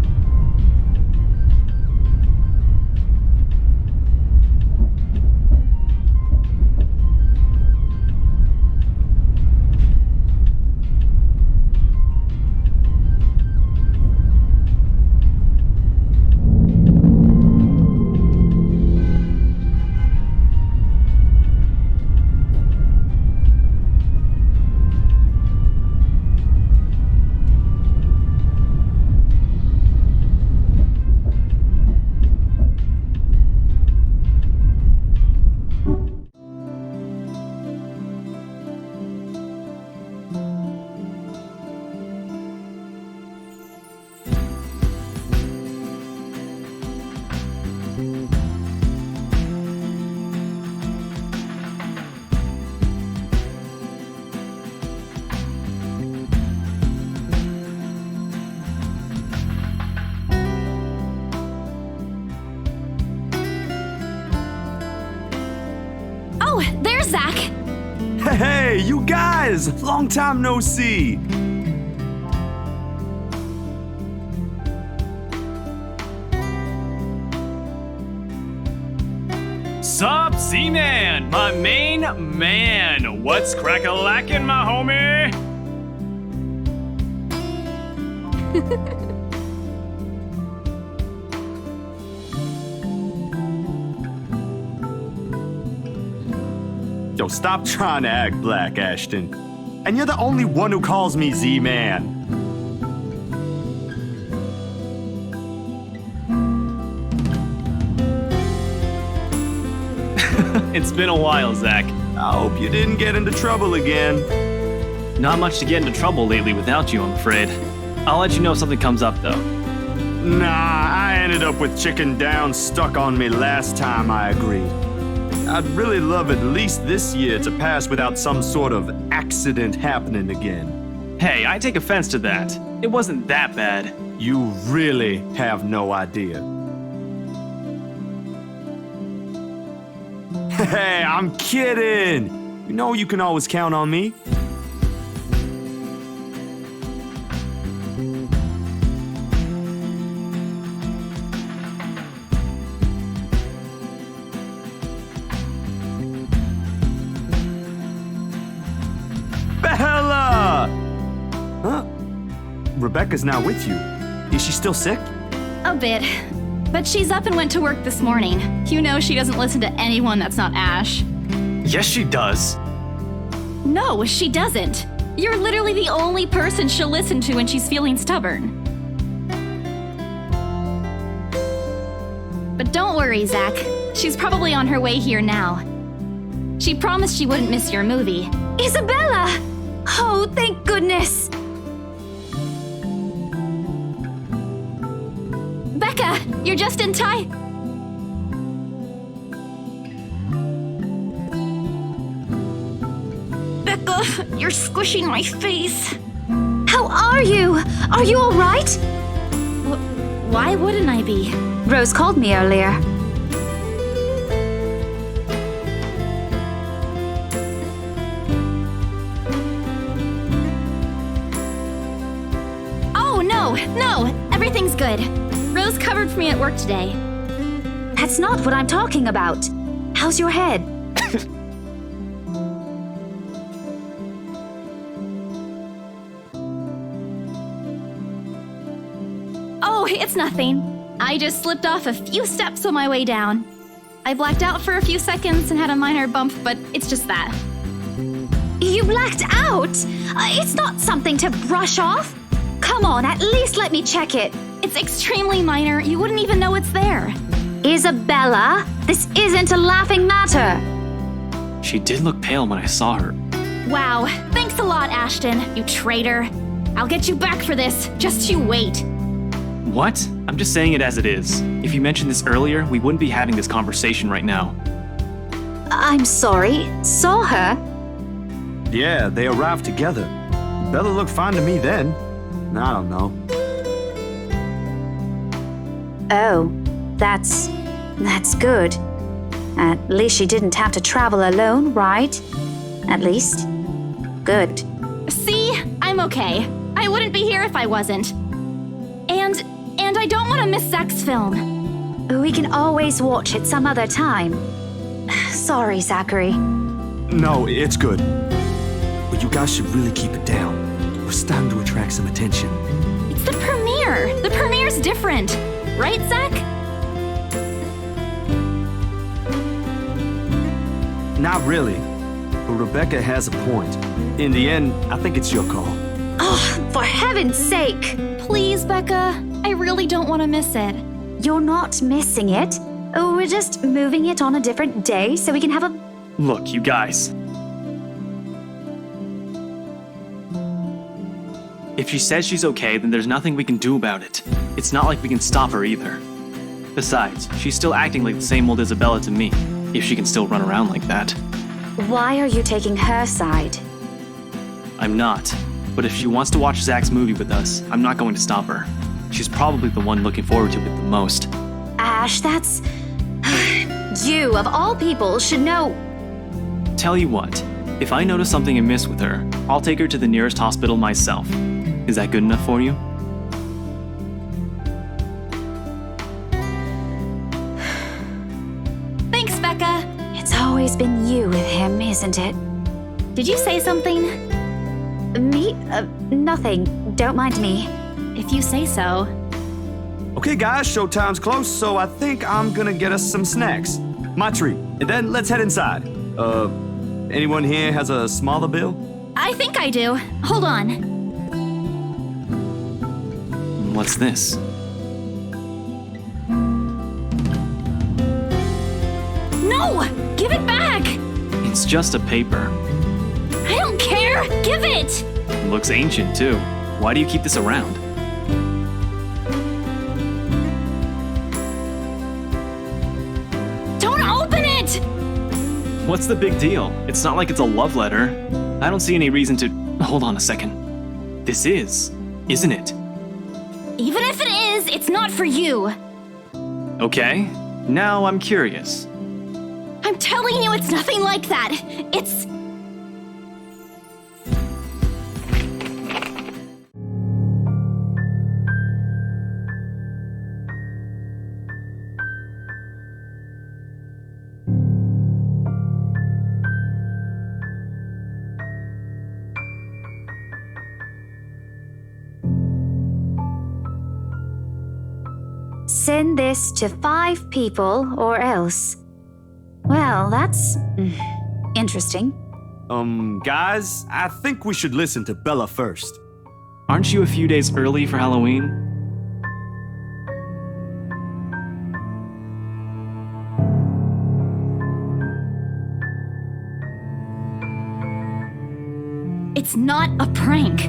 Speaker 2: Oh, there's Zach!
Speaker 13: Hey, you guys! Long time no see!
Speaker 12: Sup, Z-Man, my main man. What's crack-a-lackin', my homie?
Speaker 13: Yo, stop trying to act black, Ashton. And you're the only one who calls me Z-Man.
Speaker 12: It's been a while, Zach.
Speaker 13: I hope you didn't get into trouble again.
Speaker 12: Not much to get into trouble lately without you, I'm afraid. I'll let you know if something comes up, though.
Speaker 13: Nah, I ended up with Chicken Down stuck on me last time I agreed. I'd really love at least this year to pass without some sort of accident happening again.
Speaker 12: Hey, I take offense to that. It wasn't that bad.
Speaker 13: You really have no idea. Hey, I'm kidding! You know you can always count on me. Bella! Huh? Rebecca's not with you. Is she still sick?
Speaker 2: A bit. But she's up and went to work this morning. You know she doesn't listen to anyone that's not Ash.
Speaker 12: Yes, she does.
Speaker 2: No, she doesn't. You're literally the only person she'll listen to when she's feeling stubborn. But don't worry, Zach. She's probably on her way here now. She promised she wouldn't miss your movie.
Speaker 3: Isabella! Oh, thank goodness!
Speaker 2: Becca, you're just in time. Becca, you're squishing my face.
Speaker 3: How are you? Are you all right?
Speaker 2: Why wouldn't I be?
Speaker 3: Rose called me earlier.
Speaker 2: Oh, no, everything's good. Rose covered for me at work today.
Speaker 3: That's not what I'm talking about. How's your head?
Speaker 2: Oh, it's nothing. I just slipped off a few steps on my way down. I blacked out for a few seconds and had a minor bump, but it's just that.
Speaker 3: You blacked out? It's not something to brush off. Come on, at least let me check it.
Speaker 2: It's extremely minor. You wouldn't even know it's there.
Speaker 3: Isabella, this isn't a laughing matter.
Speaker 12: She did look pale when I saw her.
Speaker 2: Wow, thanks a lot, Ashton, you traitor. I'll get you back for this. Just you wait.
Speaker 12: What? I'm just saying it as it is. If you mentioned this earlier, we wouldn't be having this conversation right now.
Speaker 3: I'm sorry. Saw her?
Speaker 13: Yeah, they arrived together. Bella looked fine to me then. I don't know.
Speaker 3: Oh, that's good. At least she didn't have to travel alone, right? At least. Good.
Speaker 2: See? I'm okay. I wouldn't be here if I wasn't. And I don't want to miss Zach's film.
Speaker 3: We can always watch it some other time. Sorry, Zachary.
Speaker 13: No, it's good. But you guys should really keep it down. We're starting to attract some attention.
Speaker 2: It's the premiere. The premiere's different. Right, Zach?
Speaker 13: Not really. But Rebecca has a point. In the end, I think it's your call.
Speaker 3: Oh, for heaven's sake!
Speaker 2: Please, Becca. I really don't want to miss it.
Speaker 3: You're not missing it. We're just moving it on a different day so we can have a...
Speaker 12: Look, you guys. If she says she's okay, then there's nothing we can do about it. It's not like we can stop her either. Besides, she's still acting like the same old Isabella to me, if she can still run around like that.
Speaker 3: Why are you taking her side?
Speaker 12: I'm not. But if she wants to watch Zach's movie with us, I'm not going to stop her. She's probably the one looking forward to it the most.
Speaker 3: Ash, that's... You, of all people, should know...
Speaker 12: Tell you what, if I notice something amiss with her, I'll take her to the nearest hospital myself. Is that good enough for you?
Speaker 2: Thanks, Becca.
Speaker 3: It's always been you with him, isn't it?
Speaker 2: Did you say something?
Speaker 3: Me? Nothing. Don't mind me.
Speaker 2: If you say so.
Speaker 13: Okay, guys, showtime's close, so I think I'm gonna get us some snacks. My treat. And then let's head inside. Anyone here has a smaller bill?
Speaker 2: I think I do. Hold on.
Speaker 12: What's this?
Speaker 2: No! Give it back!
Speaker 12: It's just a paper.
Speaker 2: I don't care! Give it!
Speaker 12: It looks ancient, too. Why do you keep this around?
Speaker 2: Don't open it!
Speaker 12: What's the big deal? It's not like it's a love letter. I don't see any reason to... Hold on a second. This is, isn't it?
Speaker 2: Even if it is, it's not for you.
Speaker 12: Okay, now I'm curious.
Speaker 2: I'm telling you, it's nothing like that. It's...
Speaker 3: Send this to 5 people or else. Well, that's interesting.
Speaker 13: Guys, I think we should listen to Bella first.
Speaker 12: Aren't you a few days early for Halloween?
Speaker 2: It's not a prank.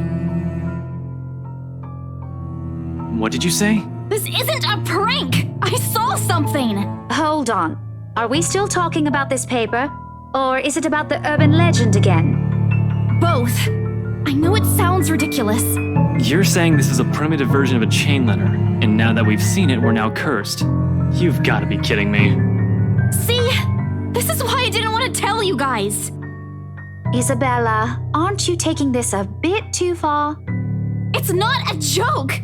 Speaker 12: What did you say?
Speaker 2: This isn't a prank! I saw something!
Speaker 3: Hold on. Are we still talking about this paper? Or is it about the urban legend again?
Speaker 2: Both. I know it sounds ridiculous.
Speaker 12: You're saying this is a primitive version of a chain letter, and now that we've seen it, we're now cursed. You've got to be kidding me.
Speaker 2: See? This is why I didn't want to tell you guys.
Speaker 3: Isabella, aren't you taking this a bit too far?
Speaker 2: It's not a joke!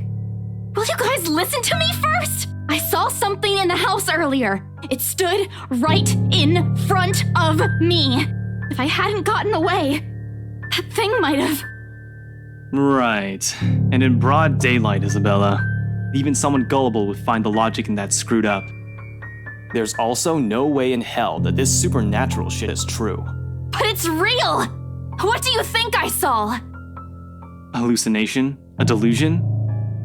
Speaker 2: Will you guys listen to me first? I saw something in the house earlier. It stood right in front of me. If I hadn't gotten away, that thing might have...
Speaker 12: Right. And in broad daylight, Isabella. Even someone gullible would find the logic in that screwed up.
Speaker 10: There's also no way in hell that this supernatural shit is true.
Speaker 2: But it's real! What do you think I saw?
Speaker 12: A hallucination? A delusion?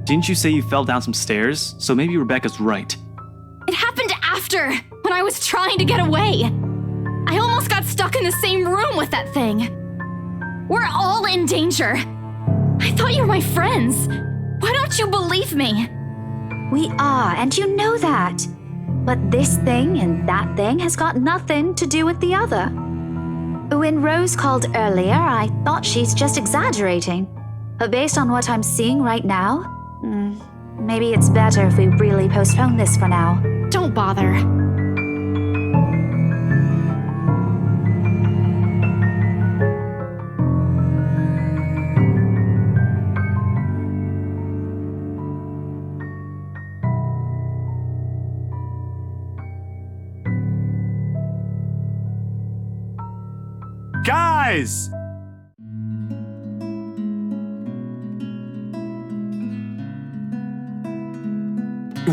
Speaker 12: Didn't you say you fell down some stairs? So maybe Rebecca's right.
Speaker 2: It happened after, when I was trying to get away. I almost got stuck in the same room with that thing. We're all in danger. I thought you were my friends. Why don't you believe me?
Speaker 3: We are, and you know that. But this thing and that thing has got nothing to do with the other. When Rose called earlier, I thought she's just exaggerating. But based on what I'm seeing right now, maybe it's better if we really postpone this for now.
Speaker 2: Don't bother.
Speaker 13: Guys!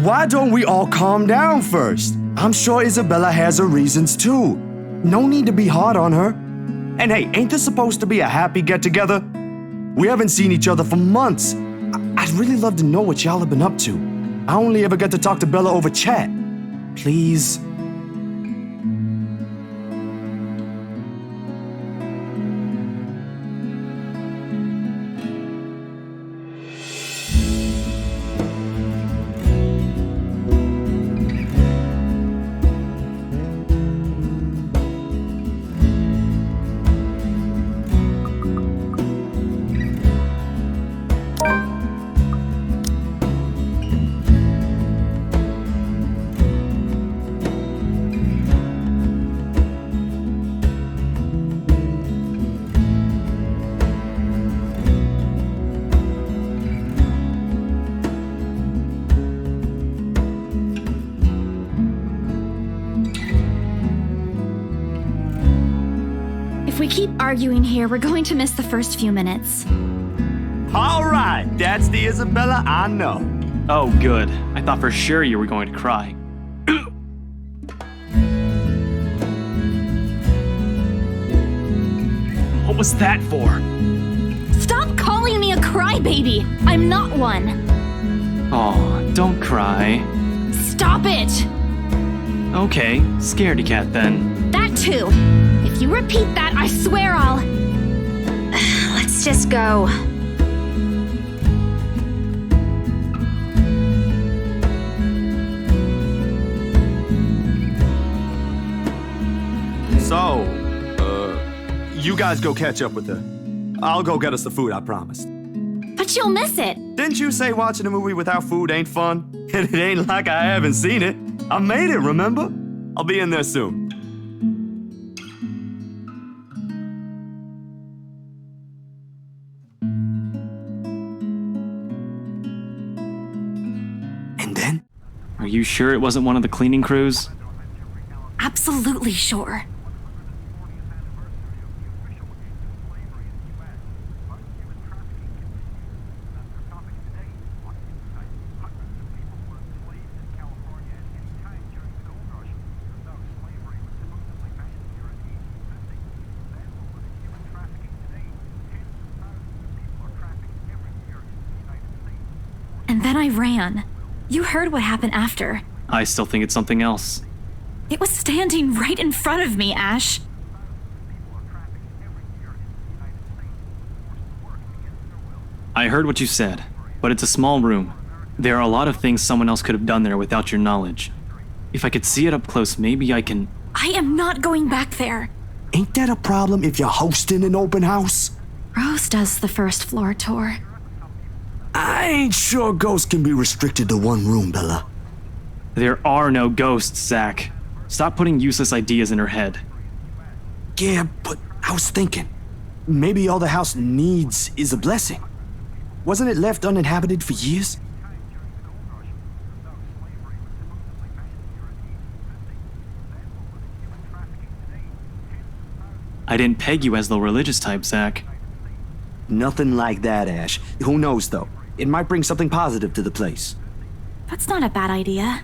Speaker 13: Why don't we all calm down first? I'm sure Isabella has her reasons too. No need to be hard on her. And hey, ain't this supposed to be a happy get-together? We haven't seen each other for months. I'd really love to know what y'all have been up to. I only ever get to talk to Bella over chat. Please.
Speaker 2: we keep arguing here, we're going to miss the first few minutes.
Speaker 13: All right, that's the Isabella I know.
Speaker 12: Oh, good. I thought for sure you were going to cry. What was that for?
Speaker 2: Stop calling me a crybaby! I'm not one!
Speaker 12: Oh, don't cry.
Speaker 2: Stop it!
Speaker 12: Okay, scaredy cat then.
Speaker 2: That too! If you repeat that, I swear I'll...
Speaker 3: Let's just go.
Speaker 13: So, you guys go catch up with her. I'll go get us the food I promised.
Speaker 2: But you'll miss it!
Speaker 13: Didn't you say watching a movie without food ain't fun? And it ain't like I haven't seen it. I made it, remember? I'll be in there soon. And then?
Speaker 12: Are you sure it wasn't one of the cleaning crews?
Speaker 2: Absolutely sure. And then I ran. You heard what happened after.
Speaker 12: I still think it's something else.
Speaker 2: It was standing right in front of me, Ash.
Speaker 12: I heard what you said, but it's a small room. There are a lot of things someone else could have done there without your knowledge. If I could see it up close, maybe I can...
Speaker 2: I am not going back there.
Speaker 13: Ain't that a problem if you're hosting an open house?
Speaker 2: Rose does the first floor tour.
Speaker 13: I ain't sure ghosts can be restricted to one room, Bella.
Speaker 12: There are no ghosts, Zach. Stop putting useless ideas in her head.
Speaker 13: Yeah, but I was thinking, maybe all the house needs is a blessing. Wasn't it left uninhabited for years?
Speaker 12: I didn't peg you as the religious type, Zach.
Speaker 13: Nothing like that, Ash. Who knows, though? It might bring something positive to the place.
Speaker 2: That's not a bad idea.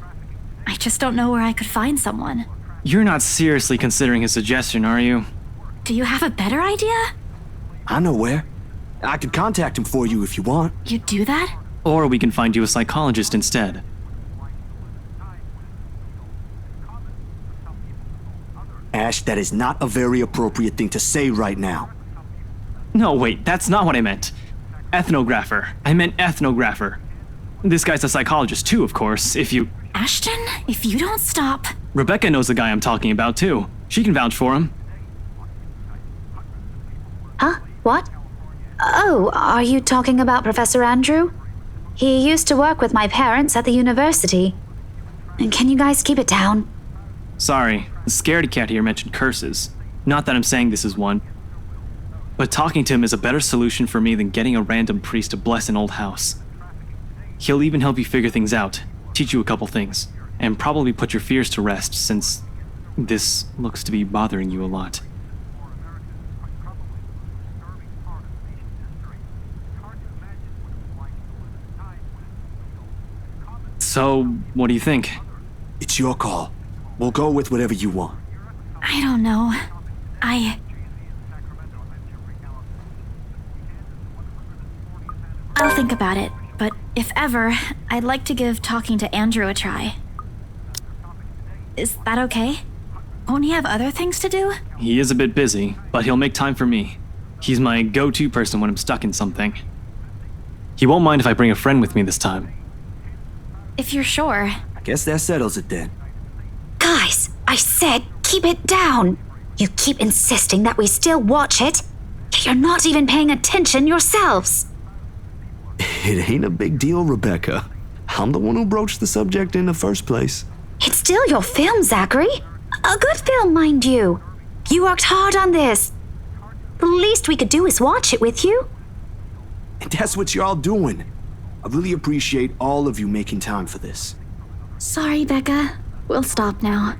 Speaker 2: I just don't know where I could find someone.
Speaker 12: You're not seriously considering his suggestion, are you?
Speaker 2: Do you have a better idea?
Speaker 13: I know where. I could contact him for you if you want.
Speaker 2: You'd do that?
Speaker 12: Or we can find you a psychologist instead.
Speaker 13: Ash, that is not a very appropriate thing to say right now.
Speaker 12: No, wait, that's not what I meant. Ethnographer. I meant ethnographer. This guy's a psychologist too, of course, if you...
Speaker 2: Ashton, if you don't stop...
Speaker 12: Rebecca knows the guy I'm talking about too. She can vouch for him.
Speaker 3: Huh? What? Oh, are you talking about Professor Andrew? He used to work with my parents at the university. Can you guys keep it down?
Speaker 12: Sorry, the scaredy cat here mentioned curses. Not that I'm saying this is one. But talking to him is a better solution for me than getting a random priest to bless an old house. He'll even help you figure things out, teach you a couple things, and probably put your fears to rest since this looks to be bothering you a lot. So, what do you think?
Speaker 13: It's your call. We'll go with whatever you want.
Speaker 2: I don't know. I'll think about it, but if ever, I'd like to give talking to Andrew a try. Is that okay? Won't he have other things to do?
Speaker 12: He is a bit busy, but he'll make time for me. He's my go-to person when I'm stuck in something. He won't mind if I bring a friend with me this time.
Speaker 2: If you're sure.
Speaker 13: I guess that settles it then.
Speaker 3: Guys, I said keep it down. You keep insisting that we still watch it, yet you're not even paying attention yourselves.
Speaker 13: It ain't a big deal, Rebecca. I'm the one who broached the subject in the first place.
Speaker 3: It's still your film, Zachary. A good film, mind you. You worked hard on this. The least we could do is watch it with you.
Speaker 13: And that's what y'all doing. I really appreciate all of you making time for this.
Speaker 2: Sorry, Becca. We'll stop now.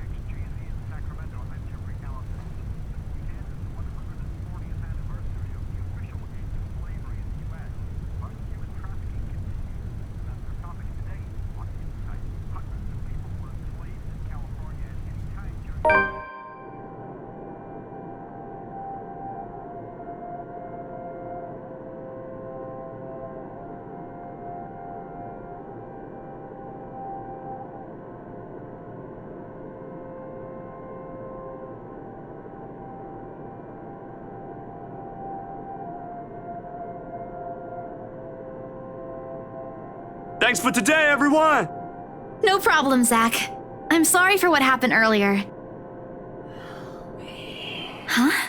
Speaker 13: Thanks for today, everyone!
Speaker 3: No problem, Zach. I'm sorry for what happened earlier. Huh?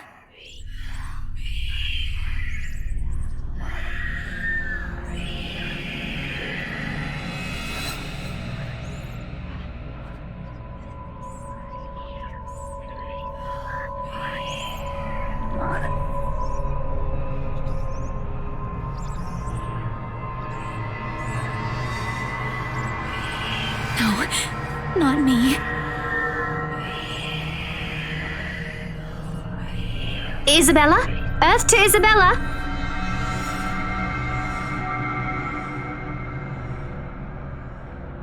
Speaker 2: No, not me.
Speaker 3: Isabella? Earth to Isabella?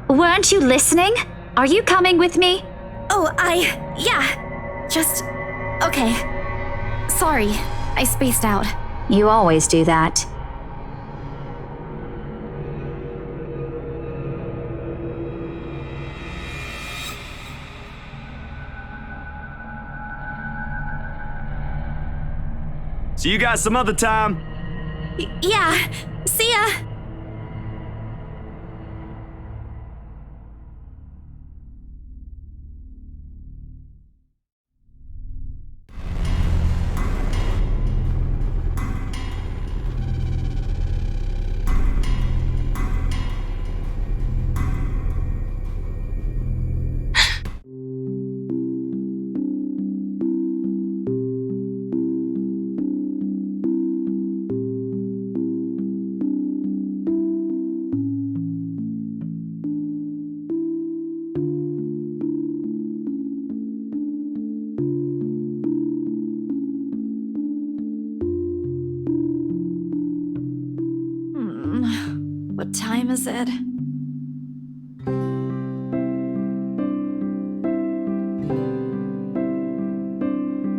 Speaker 3: Weren't you listening? Are you coming with me?
Speaker 2: Oh, yeah. Just, okay. Sorry, I spaced out.
Speaker 3: You always do that.
Speaker 13: See you guys some other time.
Speaker 2: Yeah, see ya! What time is it?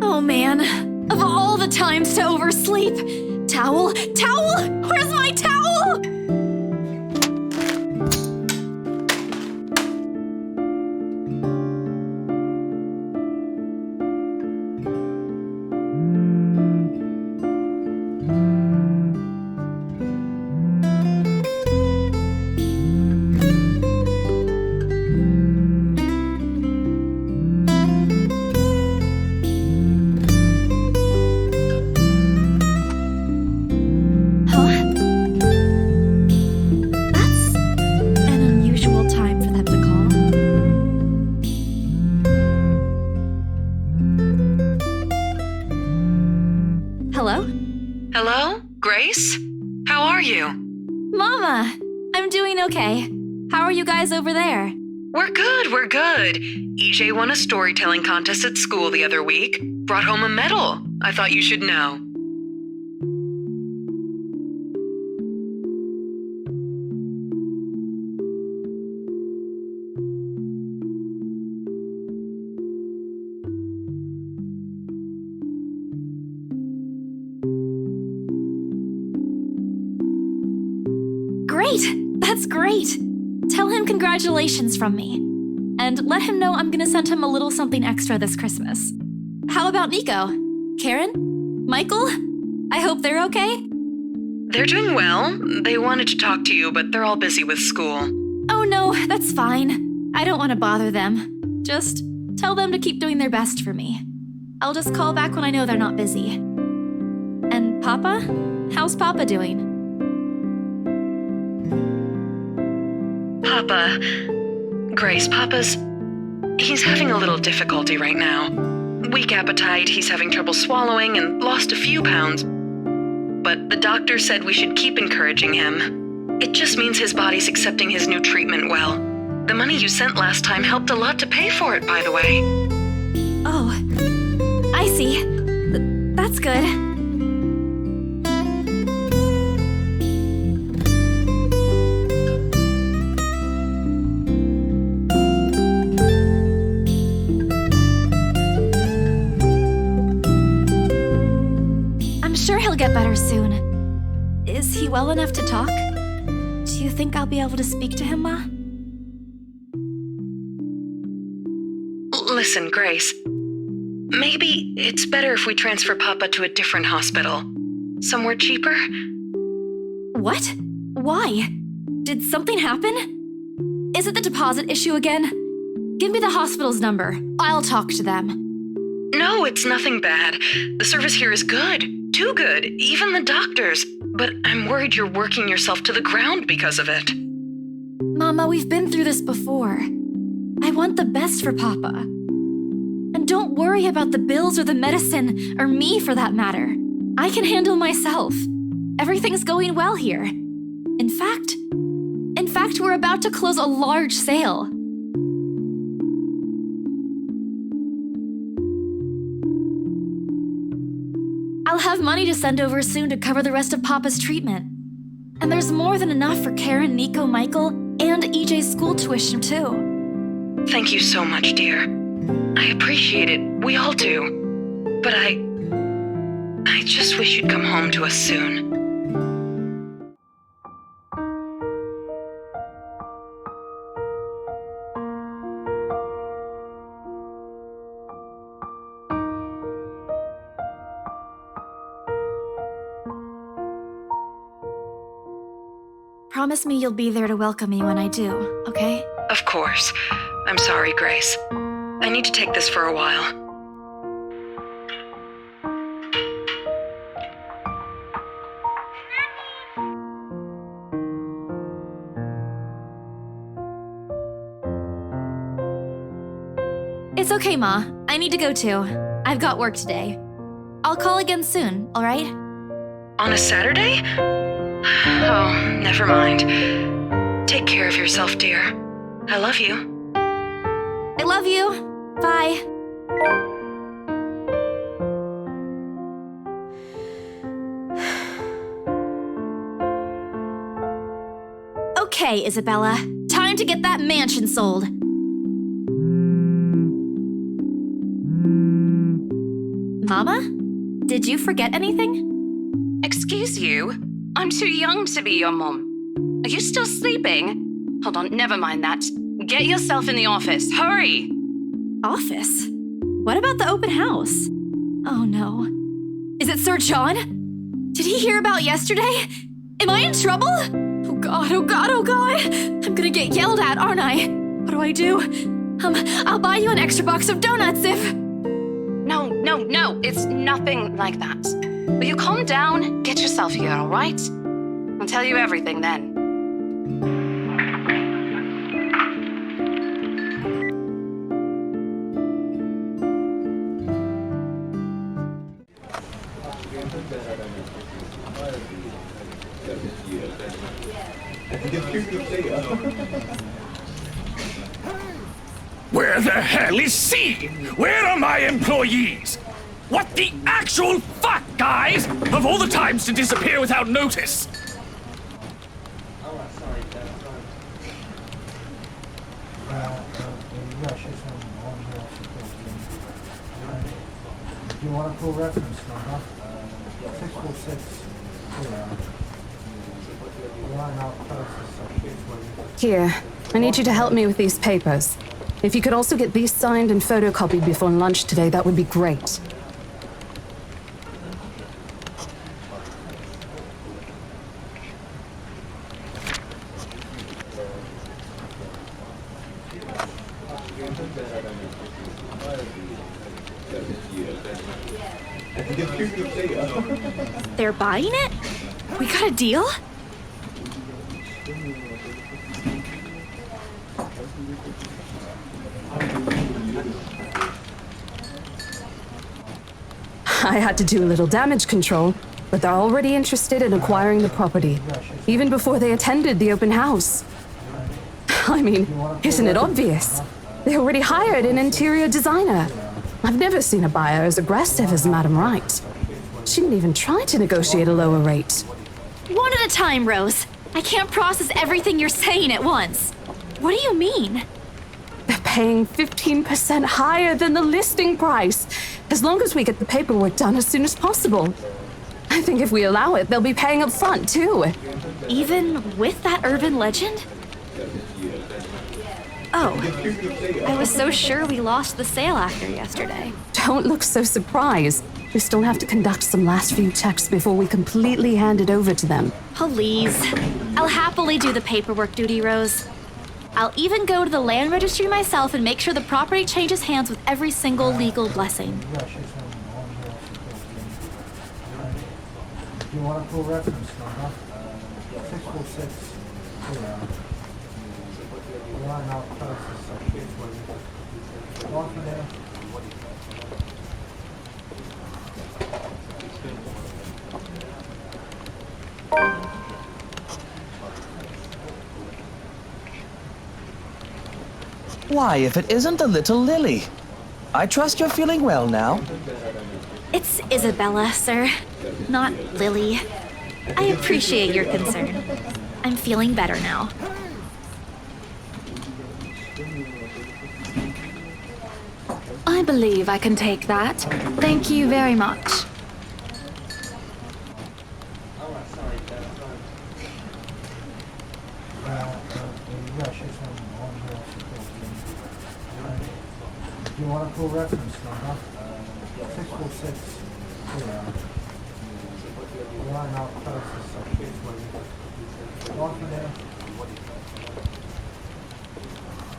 Speaker 2: Oh man, of all the times to oversleep! Towel? Towel? Where's my towel? Hello?
Speaker 6: Hello? Grace? How are you?
Speaker 2: Mama! I'm doing okay. How are you guys over there?
Speaker 6: We're good. EJ won a storytelling contest at school the other week. Brought home a medal. I thought you should know.
Speaker 2: Great! That's great! Tell him congratulations from me. And let him know I'm gonna send him a little something extra this Christmas. How about Nico? Karen? Michael? I hope they're okay?
Speaker 6: They're doing well. They wanted to talk to you, but they're all busy with school.
Speaker 2: Oh no, that's fine. I don't want to bother them. Just tell them to keep doing their best for me. I'll just call back when I know they're not busy. And Papa? How's Papa doing?
Speaker 6: Papa. Grace, he's having a little difficulty right now. Weak appetite, he's having trouble swallowing, and lost a few pounds. But the doctor said we should keep encouraging him. It just means his body's accepting his new treatment well. The money you sent last time helped a lot to pay for it, by the way.
Speaker 2: Oh, I see. That's good. He'll get better soon. Is he well enough to talk? Do you think I'll be able to speak to him, Ma?
Speaker 6: Listen, Grace. Maybe it's better if we transfer Papa to a different hospital. Somewhere cheaper?
Speaker 2: What? Why? Did something happen? Is it the deposit issue again? Give me the hospital's number. I'll talk to them.
Speaker 6: No, it's nothing bad. The service here is good. Too good. Even the doctors. But I'm worried you're working yourself to the ground because of it.
Speaker 2: Mama, we've been through this before. I want the best for Papa. And don't worry about the bills or the medicine, or me for that matter. I can handle myself. Everything's going well here. In fact, we're about to close a large sale. I'll have money to send over soon to cover the rest of Papa's treatment. And there's more than enough for Karen, Nico, Michael, and EJ's school tuition too.
Speaker 6: Thank you so much, dear. I appreciate it. We all do. But I just wish you'd come home to us soon.
Speaker 2: Promise me you'll be there to welcome me when I do, okay?
Speaker 6: Of course. I'm sorry, Grace. I need to take this for a while.
Speaker 2: It's okay, Ma. I need to go too. I've got work today. I'll call again soon, all right?
Speaker 6: On a Saturday? Oh, never mind. Take care of yourself, dear. I love you.
Speaker 2: I love you. Bye. Okay, Isabella. Time to get that mansion sold. Mama? Did you forget anything?
Speaker 1: Excuse you? I'm too young to be your mom. Are you still sleeping? Hold on, never mind that. Get yourself in the office. Hurry!
Speaker 2: Office? What about the open house? Oh no. Is it Sir John? Did he hear about yesterday? Am I in trouble? Oh god, oh god, oh god! I'm gonna get yelled at, aren't I? What do I do? I'll buy you an extra box of donuts if...
Speaker 1: No, it's nothing like that. Will you calm down? Get yourself here, all right? I'll tell you everything then.
Speaker 14: Where the hell is C? Where are my employees? What the actual fuck, guys? Of all the times to disappear without notice.
Speaker 15: Do you want a full reference number? 646.
Speaker 8: Here, I need you to help me with these papers. If you could also get these signed and photocopied before lunch today, that would be great.
Speaker 2: They're buying it? We got a deal?
Speaker 8: I had to do a little damage control, but they're already interested in acquiring the property, even before they attended the open house. I mean, isn't it obvious? They already hired an interior designer. I've never seen a buyer as aggressive as Madam Wright. She didn't even try to negotiate a lower rate.
Speaker 2: One at a time, Rose. I can't process everything you're saying at once. What do you mean?
Speaker 8: They're paying 15% higher than the listing price, as long as we get the paperwork done as soon as possible. I think if we allow it, they'll be paying up front, too.
Speaker 2: Even with that urban legend? Oh, I was so sure we lost the sale after yesterday.
Speaker 8: Don't look so surprised. We still have to conduct some last few checks before we completely hand it over to them.
Speaker 2: Please. I'll happily do the paperwork duty, Rose. I'll even go to the land registry myself and make sure the property changes hands with every single legal blessing.
Speaker 15: Do you want a full reference number? 646. Line out closest section. One for there.
Speaker 11: Why, if it isn't the little Lily? I trust you're feeling well now.
Speaker 2: It's Isabella, sir, not Lily. I appreciate your concern. I'm feeling better now. I believe I can take that. Thank you very much.
Speaker 15: Do you want a full reference number? 646. Line out closest section. One for there.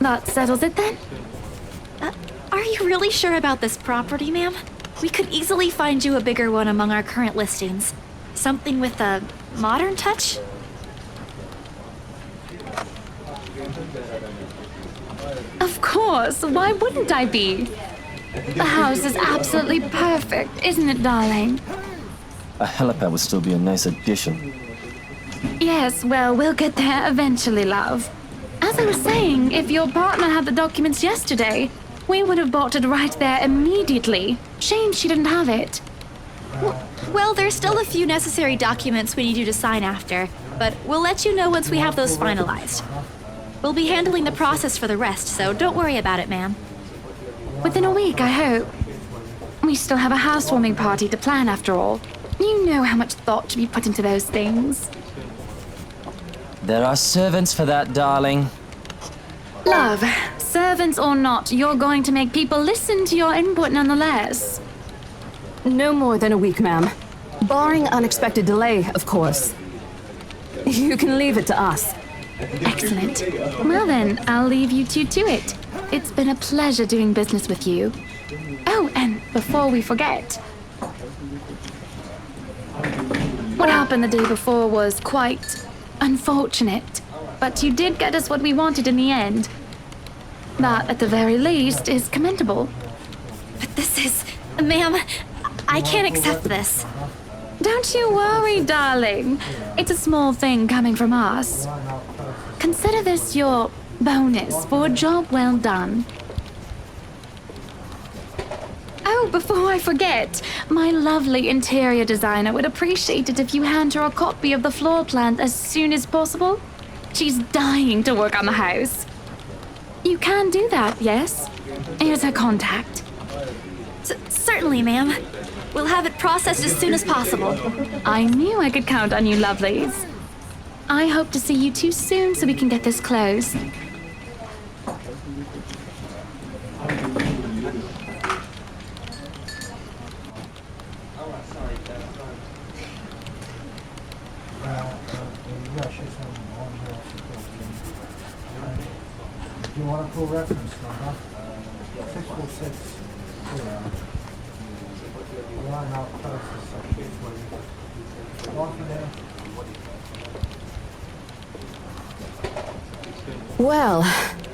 Speaker 2: That settles it then? Are you really sure about this property, ma'am? We could easily find you a bigger one among our current listings. Something with a modern touch?
Speaker 16: Of course, why wouldn't I be? The house is absolutely perfect, isn't it, darling?
Speaker 11: A helipad would still be a nice addition.
Speaker 16: Yes, well, we'll get there eventually, love. As I was saying, if your partner had the documents yesterday, we would have bought it right there immediately. Shame she didn't have it.
Speaker 2: Well, there's still a few necessary documents we need you to sign after, but we'll let you know once we have those finalized. We'll be handling the process for the rest, so don't worry about it, ma'am.
Speaker 16: Within a week, I hope. We still have a housewarming party to plan after all. You know how much thought should be put into those things.
Speaker 11: There are servants for that, darling.
Speaker 16: Love, servants or not, you're going to make people listen to your input nonetheless.
Speaker 8: No more than a week, ma'am. Barring unexpected delay, of course. You can leave it to us.
Speaker 16: Excellent. Well then, I'll leave you two to it. It's been a pleasure doing business with you. Oh, and before we forget, what happened the day before was quite unfortunate, but you did get us what we wanted in the end. That, at the very least, is commendable.
Speaker 2: But this is... Ma'am, I can't accept this.
Speaker 16: Don't you worry, darling. It's a small thing coming from us. Consider this your bonus for a job well done. Oh, before I forget, my lovely interior designer would appreciate it if you hand her a copy of the floor plan as soon as possible. She's dying to work on the house. You can do that, yes? Here's her contact.
Speaker 2: Certainly, ma'am. We'll have it processed as soon as possible.
Speaker 16: I knew I could count on you, lovelies. I hope to see you two soon so we can get this closed.
Speaker 15: Do you want a full reference number? 646. Line out closest section. One for there.
Speaker 8: Well,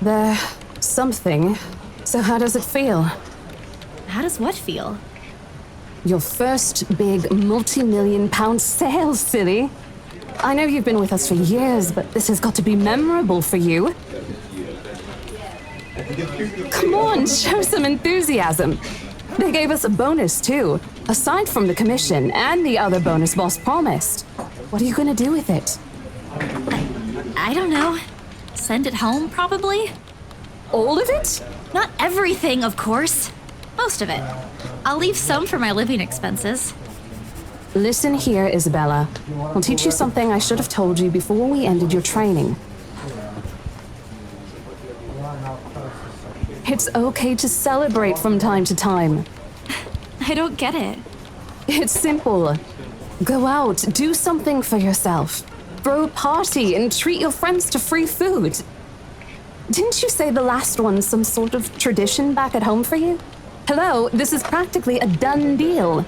Speaker 8: they're something. So how does it feel?
Speaker 2: How does what feel?
Speaker 8: Your first big multi-million-pound sale, silly. I know you've been with us for years, but this has got to be memorable for you. Come on, show some enthusiasm. They gave us a bonus, too, aside from the commission and the other bonus boss promised. What are you going to do with it?
Speaker 2: I don't know. Send it home, probably?
Speaker 8: All of it?
Speaker 2: Not everything, of course. Most of it. I'll leave some for my living expenses.
Speaker 8: Listen here, Isabella. I'll teach you something I should have told you before we ended your training.
Speaker 15: Line out
Speaker 8: It's okay to celebrate from time to time.
Speaker 2: I don't get it.
Speaker 8: It's simple. Go out, do something for yourself. Throw a party and treat your friends to free food. Didn't you say the last one's some sort of tradition back at home for you? Hello, this is practically a done deal.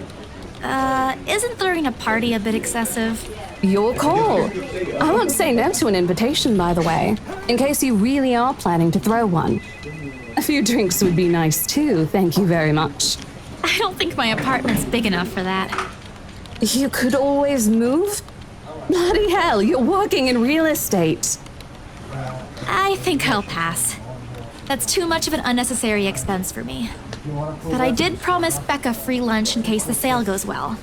Speaker 2: Isn't throwing a party a bit excessive?
Speaker 8: Your call. I won't say no to an invitation, by the way, in case you really are planning to throw one. A few drinks would be nice too, thank you very much.
Speaker 2: I don't think my apartment's big enough for that.
Speaker 8: You could always move? Bloody hell, you're working in real estate.
Speaker 2: I think I'll pass. That's too much of an unnecessary expense for me. But I did promise Becca free lunch in case the sale goes well.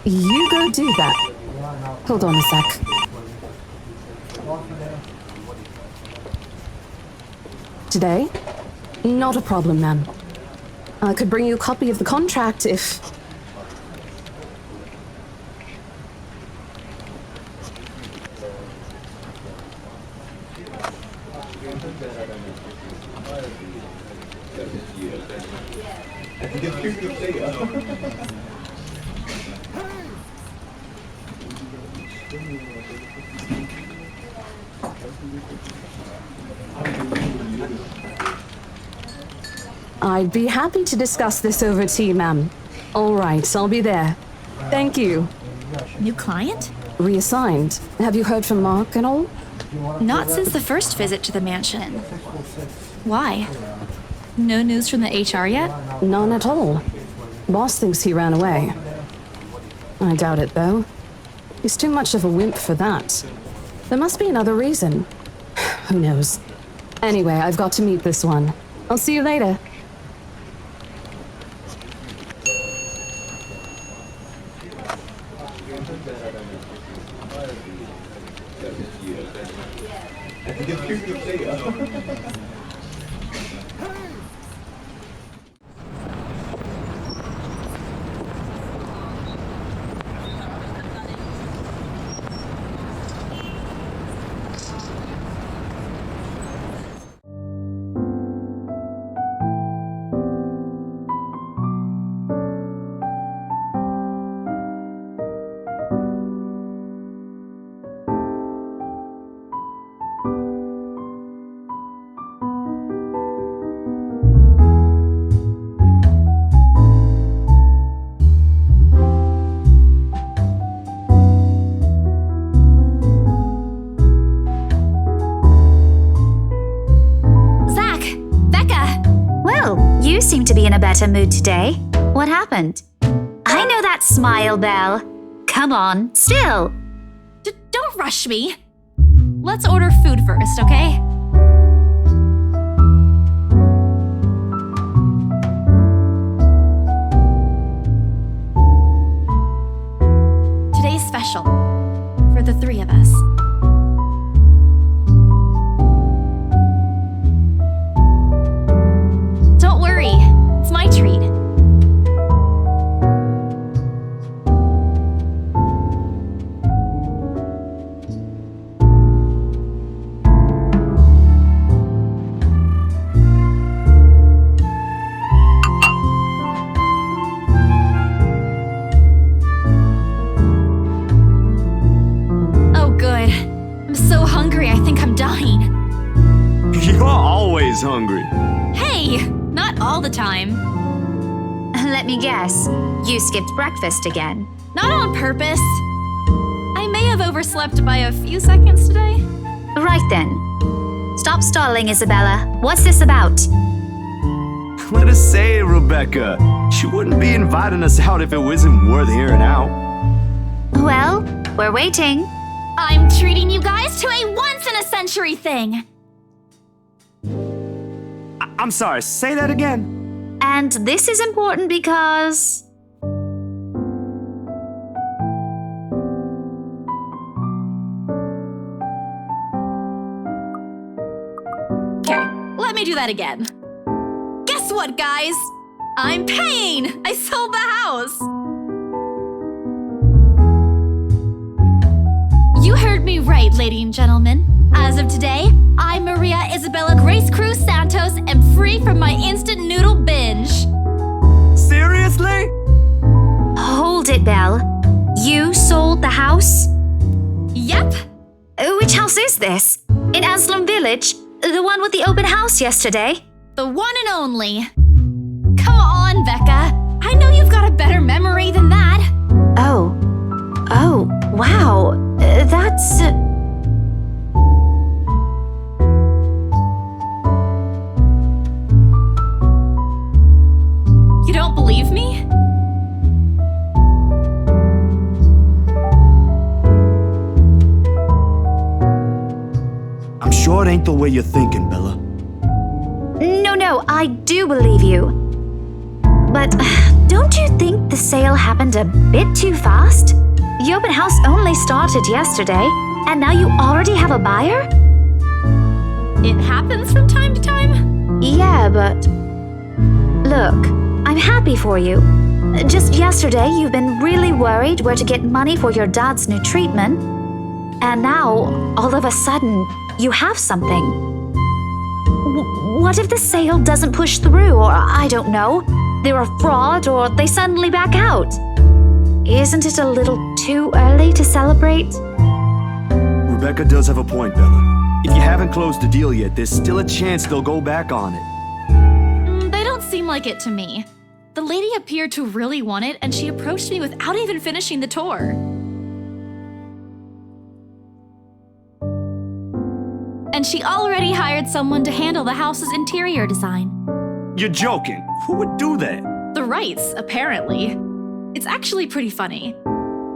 Speaker 8: You go do that. Hold on a sec. Today? Not a problem, ma'am. I could bring you a copy of the contract if... I'd be happy to discuss this over tea, ma'am. All right, I'll be there. Thank you.
Speaker 2: New client?
Speaker 8: Reassigned. Have you heard from Mark at all?
Speaker 2: Not since the first visit to the mansion. Why? No news from the HR yet?
Speaker 8: None at all. Boss thinks he ran away. I doubt it, though. He's too much of a wimp for that. There must be another reason. Who knows? Anyway, I've got to meet this one. I'll see you later.
Speaker 3: Seem to be in a better mood today. What happened? I know that smile, Belle. Come on, still.
Speaker 2: Don't rush me. Let's order food first, okay? Today's special. For the three of us. It's my treat. Oh, good. I'm so hungry, I think I'm dying.
Speaker 13: You're always hungry.
Speaker 2: Hey! Not all the time.
Speaker 3: Let me guess. You skipped breakfast again.
Speaker 2: Not on purpose. I may have overslept by a few seconds today.
Speaker 3: Right then. Stop stalling, Isabella. What's this about?
Speaker 13: Let us say, Rebecca. She wouldn't be inviting us out if it wasn't worth hearing out.
Speaker 3: Well, we're waiting.
Speaker 2: I'm treating you guys to a once-in-a-century thing.
Speaker 13: I'm sorry, say that again.
Speaker 3: And this is important because...
Speaker 2: Okay, let me do that again. Guess what, guys? I'm paying! I sold the house! You heard me right, ladies and gentlemen.
Speaker 17: As of today, I, Maria Isabella Grace Cruz Santos, am free from my instant noodle binge.
Speaker 13: Seriously?
Speaker 3: Hold it, Belle. You sold the house?
Speaker 17: Yep.
Speaker 3: Which house is this? In Anslem Village? The one with the open house yesterday?
Speaker 17: The one and only. Come on, Becca. I know you've got a better memory than that.
Speaker 3: Oh, wow. That's...
Speaker 17: You don't believe me?
Speaker 13: I'm sure it ain't the way you're thinking, Bella.
Speaker 3: No, I do believe you. But don't you think the sale happened a bit too fast? The open house only started yesterday, and now you already have a buyer?
Speaker 17: It happens from time to time?
Speaker 3: Yeah, but... Look, I'm happy for you. Just yesterday, you've been really worried where to get money for your dad's new treatment. And now, all of a sudden, you have something. What if the sale doesn't push through, or I don't know, they're a fraud, or they suddenly back out? Isn't it a little too early to celebrate?
Speaker 13: Rebecca does have a point, Bella. If you haven't closed the deal yet, there's still a chance they'll go back on it.
Speaker 17: They don't seem like it to me. The lady appeared to really want it, and she approached me without even finishing the tour. And she already hired someone to handle the house's interior design.
Speaker 13: You're joking. Who would do that?
Speaker 17: The Wrights, apparently. It's actually pretty funny.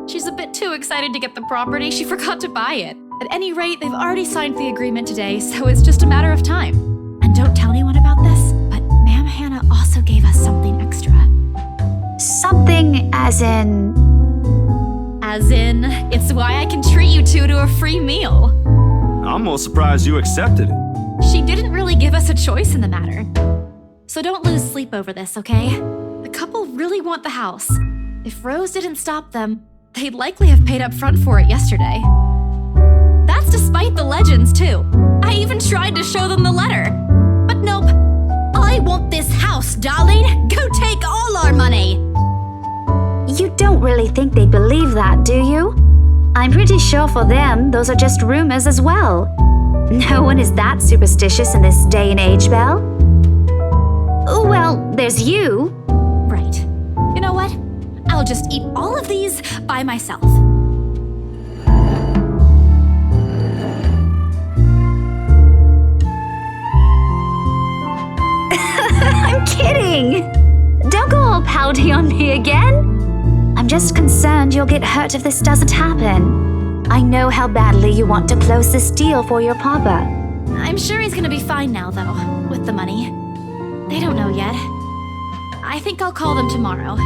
Speaker 17: She's a bit too excited to get the property, she forgot to buy it. At any rate, they've already signed the agreement today, so it's just a matter of time. And don't tell anyone about this, but Ma'am Hannah also gave us something extra.
Speaker 3: Something as in...
Speaker 17: As in, it's why I can treat you two to a free meal.
Speaker 13: I'm more surprised you accepted it.
Speaker 17: She didn't really give us a choice in the matter. So don't lose sleep over this, okay? The couple really want the house. If Rose didn't stop them, they'd likely have paid up front for it yesterday. That's despite the legends, too. I even tried to show them the letter. But nope. I want this house, darling. Go take all our money.
Speaker 3: You don't really think they'd believe that, do you? I'm pretty sure for them, those are just rumors as well. No one is that superstitious in this day and age, Belle. Well, there's you.
Speaker 17: Right. You know what? I'll just eat all of these by myself.
Speaker 3: I'm kidding! Don't go all pouty on me again. I'm just concerned you'll get hurt if this doesn't happen. I know how badly you want to close this deal for your papa.
Speaker 17: I'm sure he's gonna be fine now, though, with the money. They don't know yet. I think I'll call them tomorrow.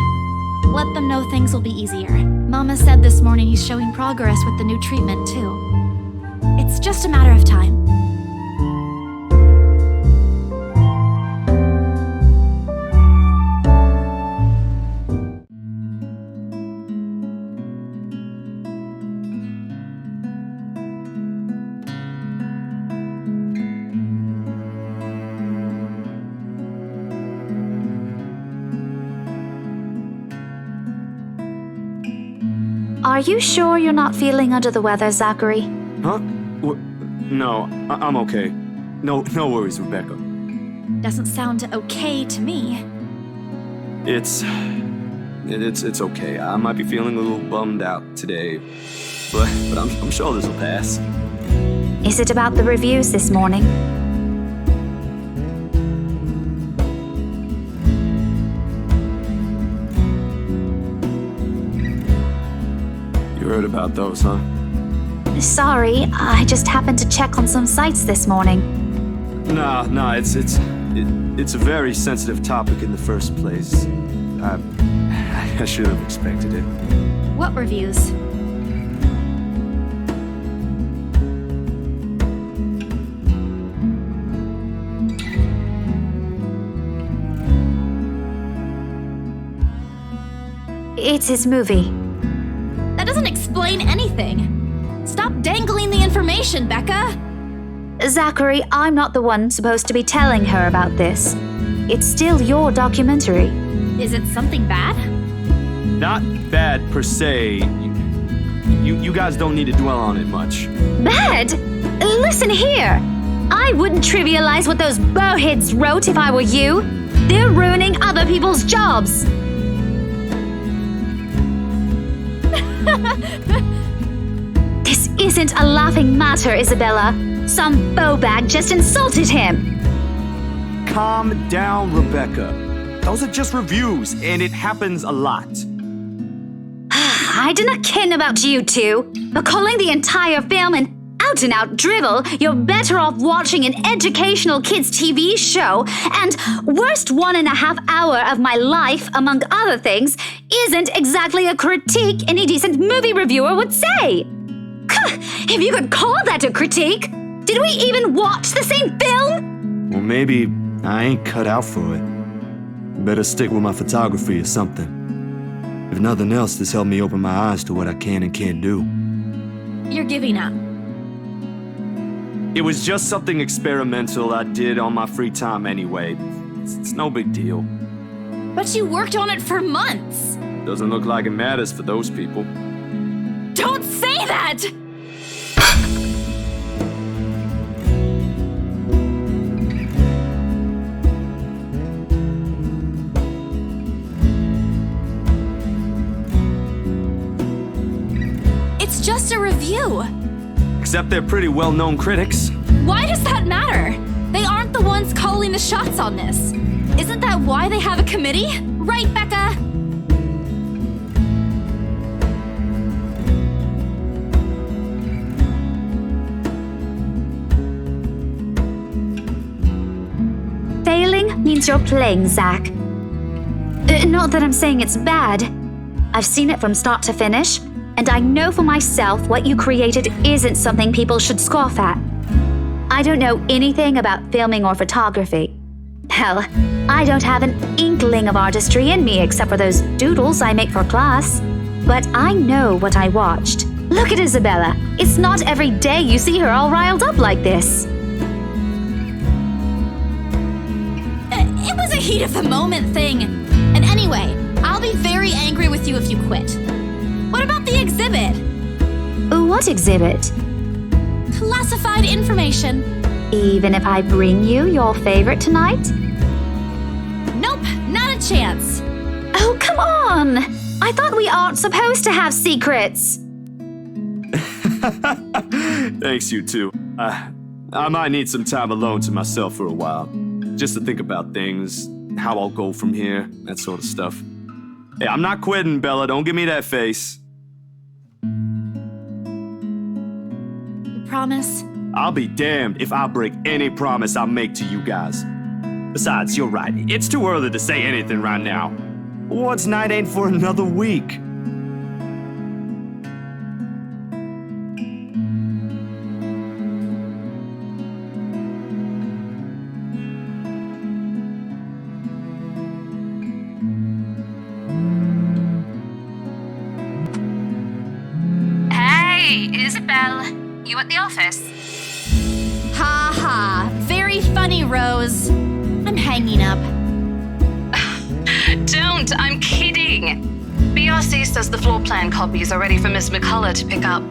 Speaker 17: Let them know things will be easier. Mama said this morning he's showing progress with the new treatment, too. It's just a matter of time.
Speaker 3: Are you sure you're not feeling under the weather, Zachary?
Speaker 13: Huh? No, I'm okay. No worries, Rebecca.
Speaker 17: Doesn't sound okay to me.
Speaker 13: It's okay. I might be feeling a little bummed out today, but I'm sure this will pass.
Speaker 3: Is it about the reviews this morning?
Speaker 13: You heard about those, huh?
Speaker 3: Sorry, I just happened to check on some sites this morning.
Speaker 13: Nah, it's a very sensitive topic in the first place. I should have expected it.
Speaker 17: What reviews?
Speaker 3: It's his movie.
Speaker 17: That doesn't explain anything. Stop dangling the information, Becca.
Speaker 3: Zachary, I'm not the one supposed to be telling her about this. It's still your documentary.
Speaker 17: Is it something bad?
Speaker 13: Not bad per se. You guys don't need to dwell on it much.
Speaker 3: Bad? Listen here. I wouldn't trivialize what those bowheads wrote if I were you. They're ruining other people's jobs. This isn't a laughing matter, Isabella. Some bowbag just insulted him.
Speaker 13: Calm down, Rebecca. Those are just reviews, and it happens a lot.
Speaker 3: I do not ken about you two, but calling the entire film an out-and-out drivel, you're better off watching an educational kids' TV show, and worst 1.5 hour of my life, among other things, isn't exactly a critique any decent movie reviewer would say. If you could call that a critique, did we even watch the same film?
Speaker 13: Well, maybe I ain't cut out for it. Better stick with my photography or something. If nothing else, this helped me open my eyes to what I can and can't do.
Speaker 17: You're giving up.
Speaker 13: It was just something experimental I did on my free time anyway. It's no big deal.
Speaker 17: But you worked on it for months.
Speaker 13: Doesn't look like it matters for those people.
Speaker 17: Don't say that! It's just a review.
Speaker 13: Except they're pretty well-known critics.
Speaker 17: Why does that matter? They aren't the ones calling the shots on this. Isn't that why they have a committee? Right, Becca?
Speaker 3: Failing means you're playing, Zach. Not that I'm saying it's bad. I've seen it from start to finish, and I know for myself what you created isn't something people should scoff at. I don't know anything about filming or photography. Hell, I don't have an inkling of artistry in me except for those doodles I make for class. But I know what I watched. Look at Isabella. It's not every day you see her all riled up like this.
Speaker 17: It was a heat of the moment thing. And anyway, I'll be very angry with you if you quit. What about the exhibit?
Speaker 3: What exhibit?
Speaker 17: Classified information.
Speaker 3: Even if I bring you your favorite tonight?
Speaker 17: Nope, not a chance.
Speaker 3: Oh, come on! I thought we aren't supposed to have secrets.
Speaker 13: Thanks, you two. I might need some time alone to myself for a while. Just to think about things, how I'll go from here, that sort of stuff. Hey, I'm not quitting, Bella. Don't give me that face.
Speaker 17: You promise?
Speaker 13: I'll be damned if I break any promise I make to you guys. Besides, you're right. It's too early to say anything right now. Awards night ain't for another week.
Speaker 1: Hey, Isabel. You at the office?
Speaker 17: Ha ha. Very funny, Rose. I'm hanging up.
Speaker 1: Don't, I'm kidding. BRC says the floor plan copies are ready for Miss McCullough to pick up.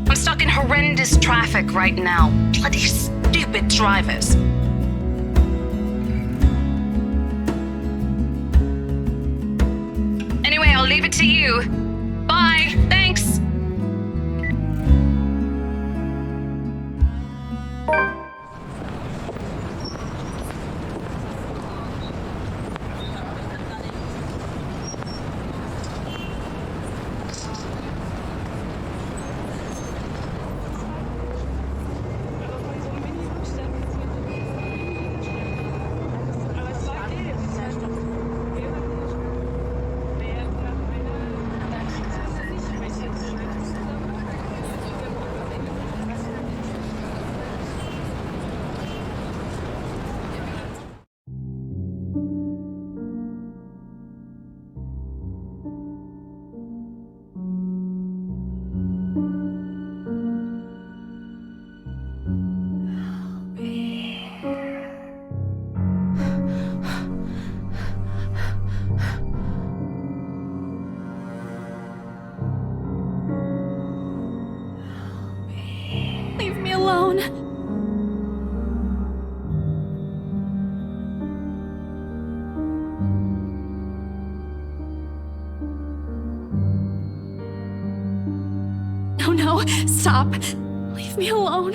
Speaker 1: I'm stuck in horrendous traffic right now. Bloody stupid drivers. Anyway, I'll leave it to you. Bye. Thanks.
Speaker 17: alone. No, stop. Leave me alone.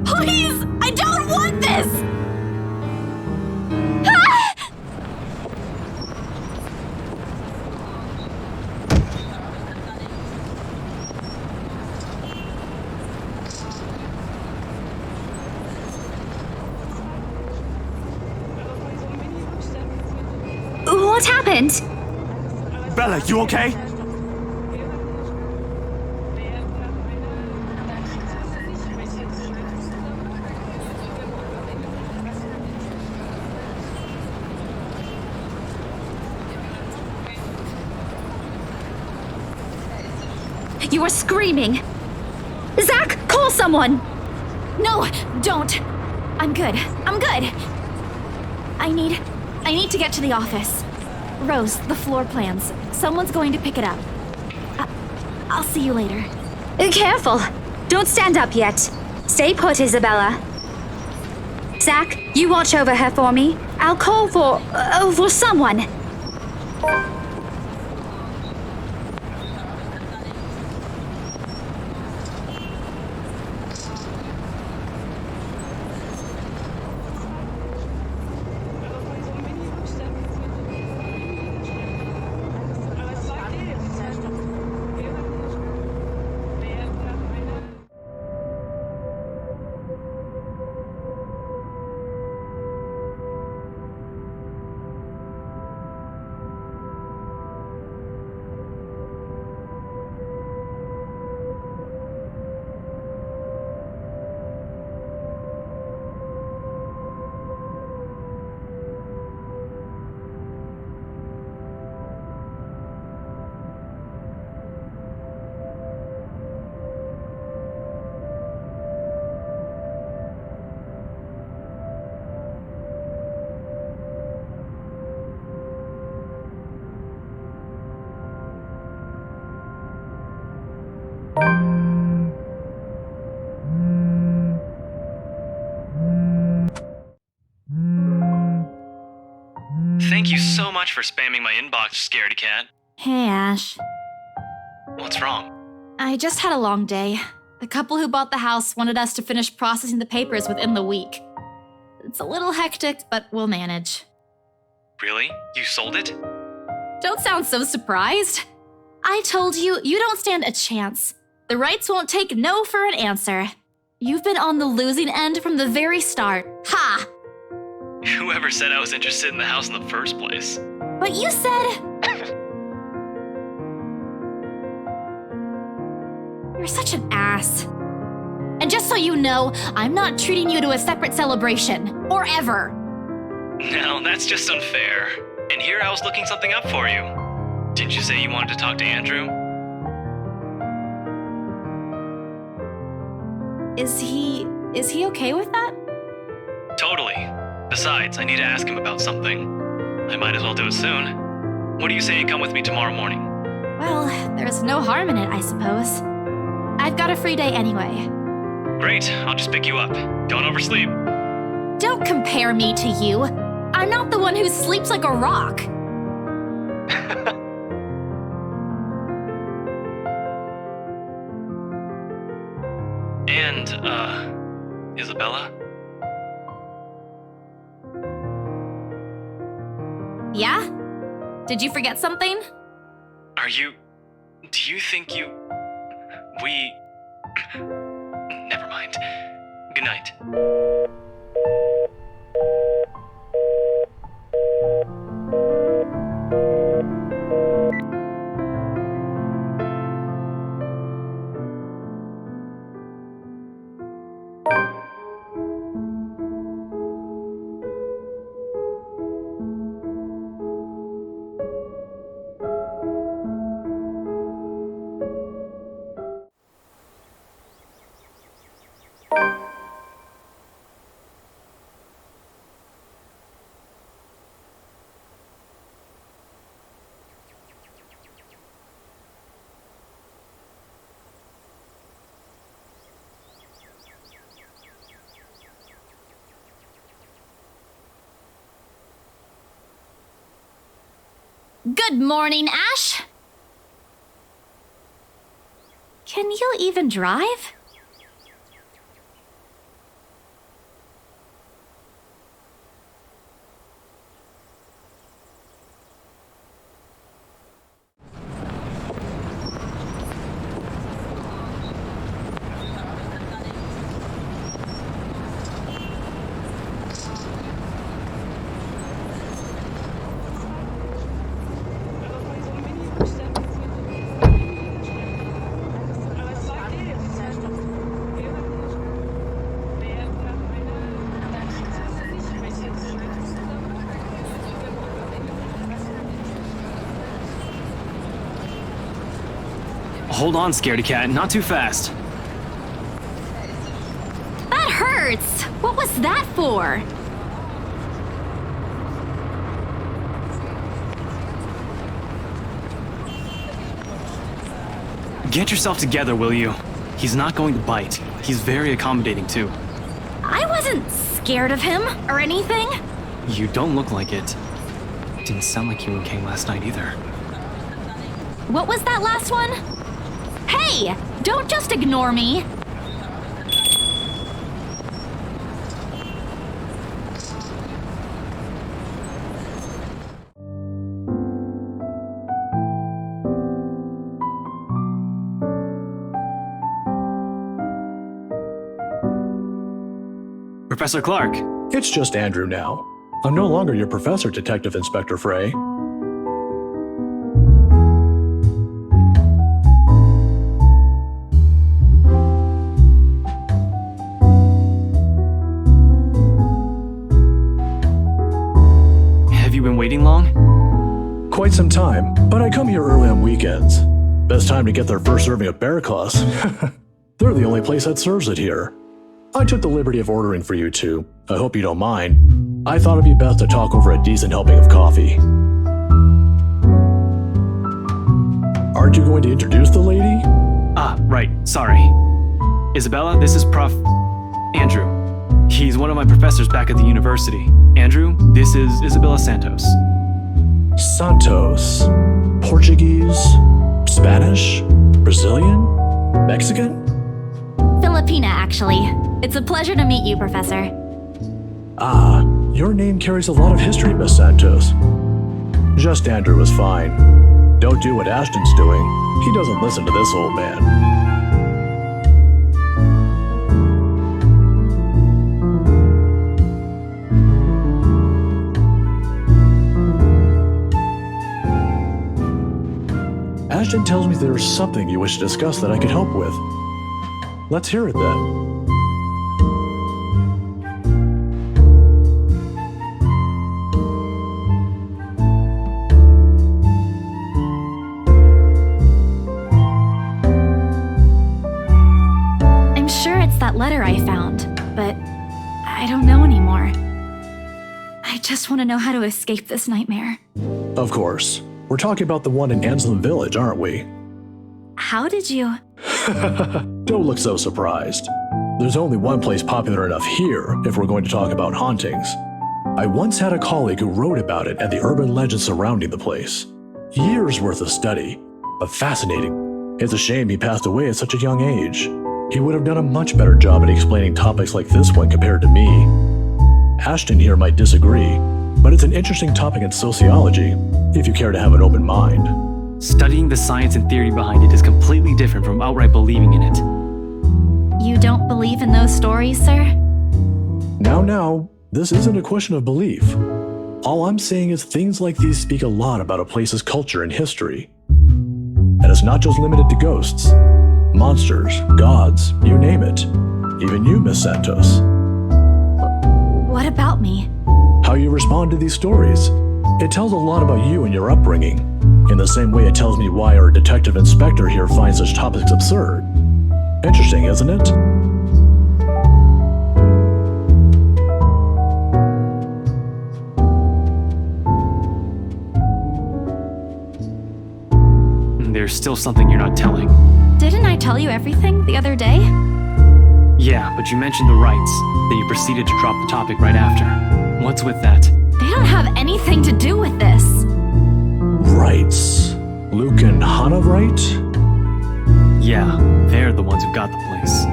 Speaker 17: Please! I don't want this!
Speaker 3: What happened?
Speaker 13: Bella, you okay?
Speaker 3: You were screaming. Zach, call someone!
Speaker 17: No, don't. I'm good. I'm good. I need to get to the office. Rose, the floor plans. Someone's going to pick it up. I'll see you later.
Speaker 3: Careful. Don't stand up yet. Stay put, Isabella. Zach, you watch over her for me. I'll call for someone.
Speaker 4: Thank you so much for spamming my inbox, scaredy cat.
Speaker 17: Hey, Ash.
Speaker 4: What's wrong?
Speaker 17: I just had a long day. The couple who bought the house wanted us to finish processing the papers within the week. It's a little hectic, but we'll manage.
Speaker 4: Really? You sold it?
Speaker 17: Don't sound so surprised. I told you, you don't stand a chance. The rights won't take no for an answer. You've been on the losing end from the very start. Ha!
Speaker 4: Whoever said I was interested in the house in the first place?
Speaker 17: But you said... You're such an ass. And just so you know, I'm not treating you to a separate celebration. Or ever.
Speaker 4: No, that's just unfair. And here I was looking something up for you. Didn't you say you wanted to talk to Andrew?
Speaker 17: Is he okay with that?
Speaker 4: Totally. Besides, I need to ask him about something. I might as well do it soon. What do you say you come with me tomorrow morning?
Speaker 17: Well, there's no harm in it, I suppose. I've got a free day anyway.
Speaker 4: Great, I'll just pick you up. Don't oversleep.
Speaker 17: Don't compare me to you. I'm not the one who sleeps like a rock.
Speaker 4: And, Isabella?
Speaker 17: Yeah? Did you forget something?
Speaker 4: Do you think we... Never mind. Good night.
Speaker 17: Good morning, Ash. Can you even drive?
Speaker 12: Hold on, scaredy cat, not too fast.
Speaker 17: That hurts! What was that for?
Speaker 12: Get yourself together, will you? He's not going to bite. He's very accommodating, too.
Speaker 17: I wasn't scared of him or anything.
Speaker 12: You don't look like it. Didn't sound like you were okay last night either.
Speaker 17: What was that last one? Hey! Don't just ignore me!
Speaker 12: Professor Clark.
Speaker 18: It's just Andrew now. I'm no longer your professor, Detective Inspector Frey.
Speaker 12: Have you been waiting long?
Speaker 18: Quite some time, but I come here early on weekends. Best time to get their first serving of bear claws. They're the only place that serves it here. I took the liberty of ordering for you two. I hope you don't mind. I thought it'd be best to talk over a decent helping of coffee. Aren't you going to introduce the lady?
Speaker 12: Ah, right, sorry. Isabella, this is Prof. Andrew. He's one of my professors back at the university. Andrew, this is Isabella Santos.
Speaker 18: Santos. Portuguese? Spanish? Brazilian? Mexican?
Speaker 17: Filipina, actually. It's a pleasure to meet you, Professor.
Speaker 18: Ah, your name carries a lot of history, Miss Santos. Just Andrew is fine. Don't do what Ashton's doing. He doesn't listen to this old man. Ashton tells me there's something you wish to discuss that I could help with. Let's hear it then.
Speaker 17: I'm sure it's that letter I found, but I don't know anymore. I just want to know how to escape this nightmare.
Speaker 18: Of course. We're talking about the one in Anselm Village, aren't we?
Speaker 17: How did you...
Speaker 18: Don't look so surprised. There's only one place popular enough here if we're going to talk about hauntings. I once had a colleague who wrote about it and the urban legends surrounding the place. Years worth of study, but fascinating. It's a shame he passed away at such a young age. He would have done a much better job at explaining topics like this one compared to me. Ashton here might disagree, but it's an interesting topic in sociology, if you care to have an open mind.
Speaker 12: Studying the science and theory behind it is completely different from outright believing in it.
Speaker 17: You don't believe in those stories, sir?
Speaker 18: Now, this isn't a question of belief. All I'm saying is things like these speak a lot about a place's culture and history. And it's not just limited to ghosts. Monsters, gods, you name it. Even you, Miss Santos.
Speaker 17: What about me?
Speaker 18: How you respond to these stories. It tells a lot about you and your upbringing, in the same way it tells me why our detective inspector here finds such topics absurd. Interesting, isn't it?
Speaker 12: There's still something you're not telling.
Speaker 17: Didn't I tell you everything the other day?
Speaker 12: Yeah, but you mentioned the rights, then you proceeded to drop the topic right after. What's with that?
Speaker 17: They don't have anything to do with this.
Speaker 18: Knights. Luke and Hannah, right?
Speaker 12: Yeah, they're the ones who got the place.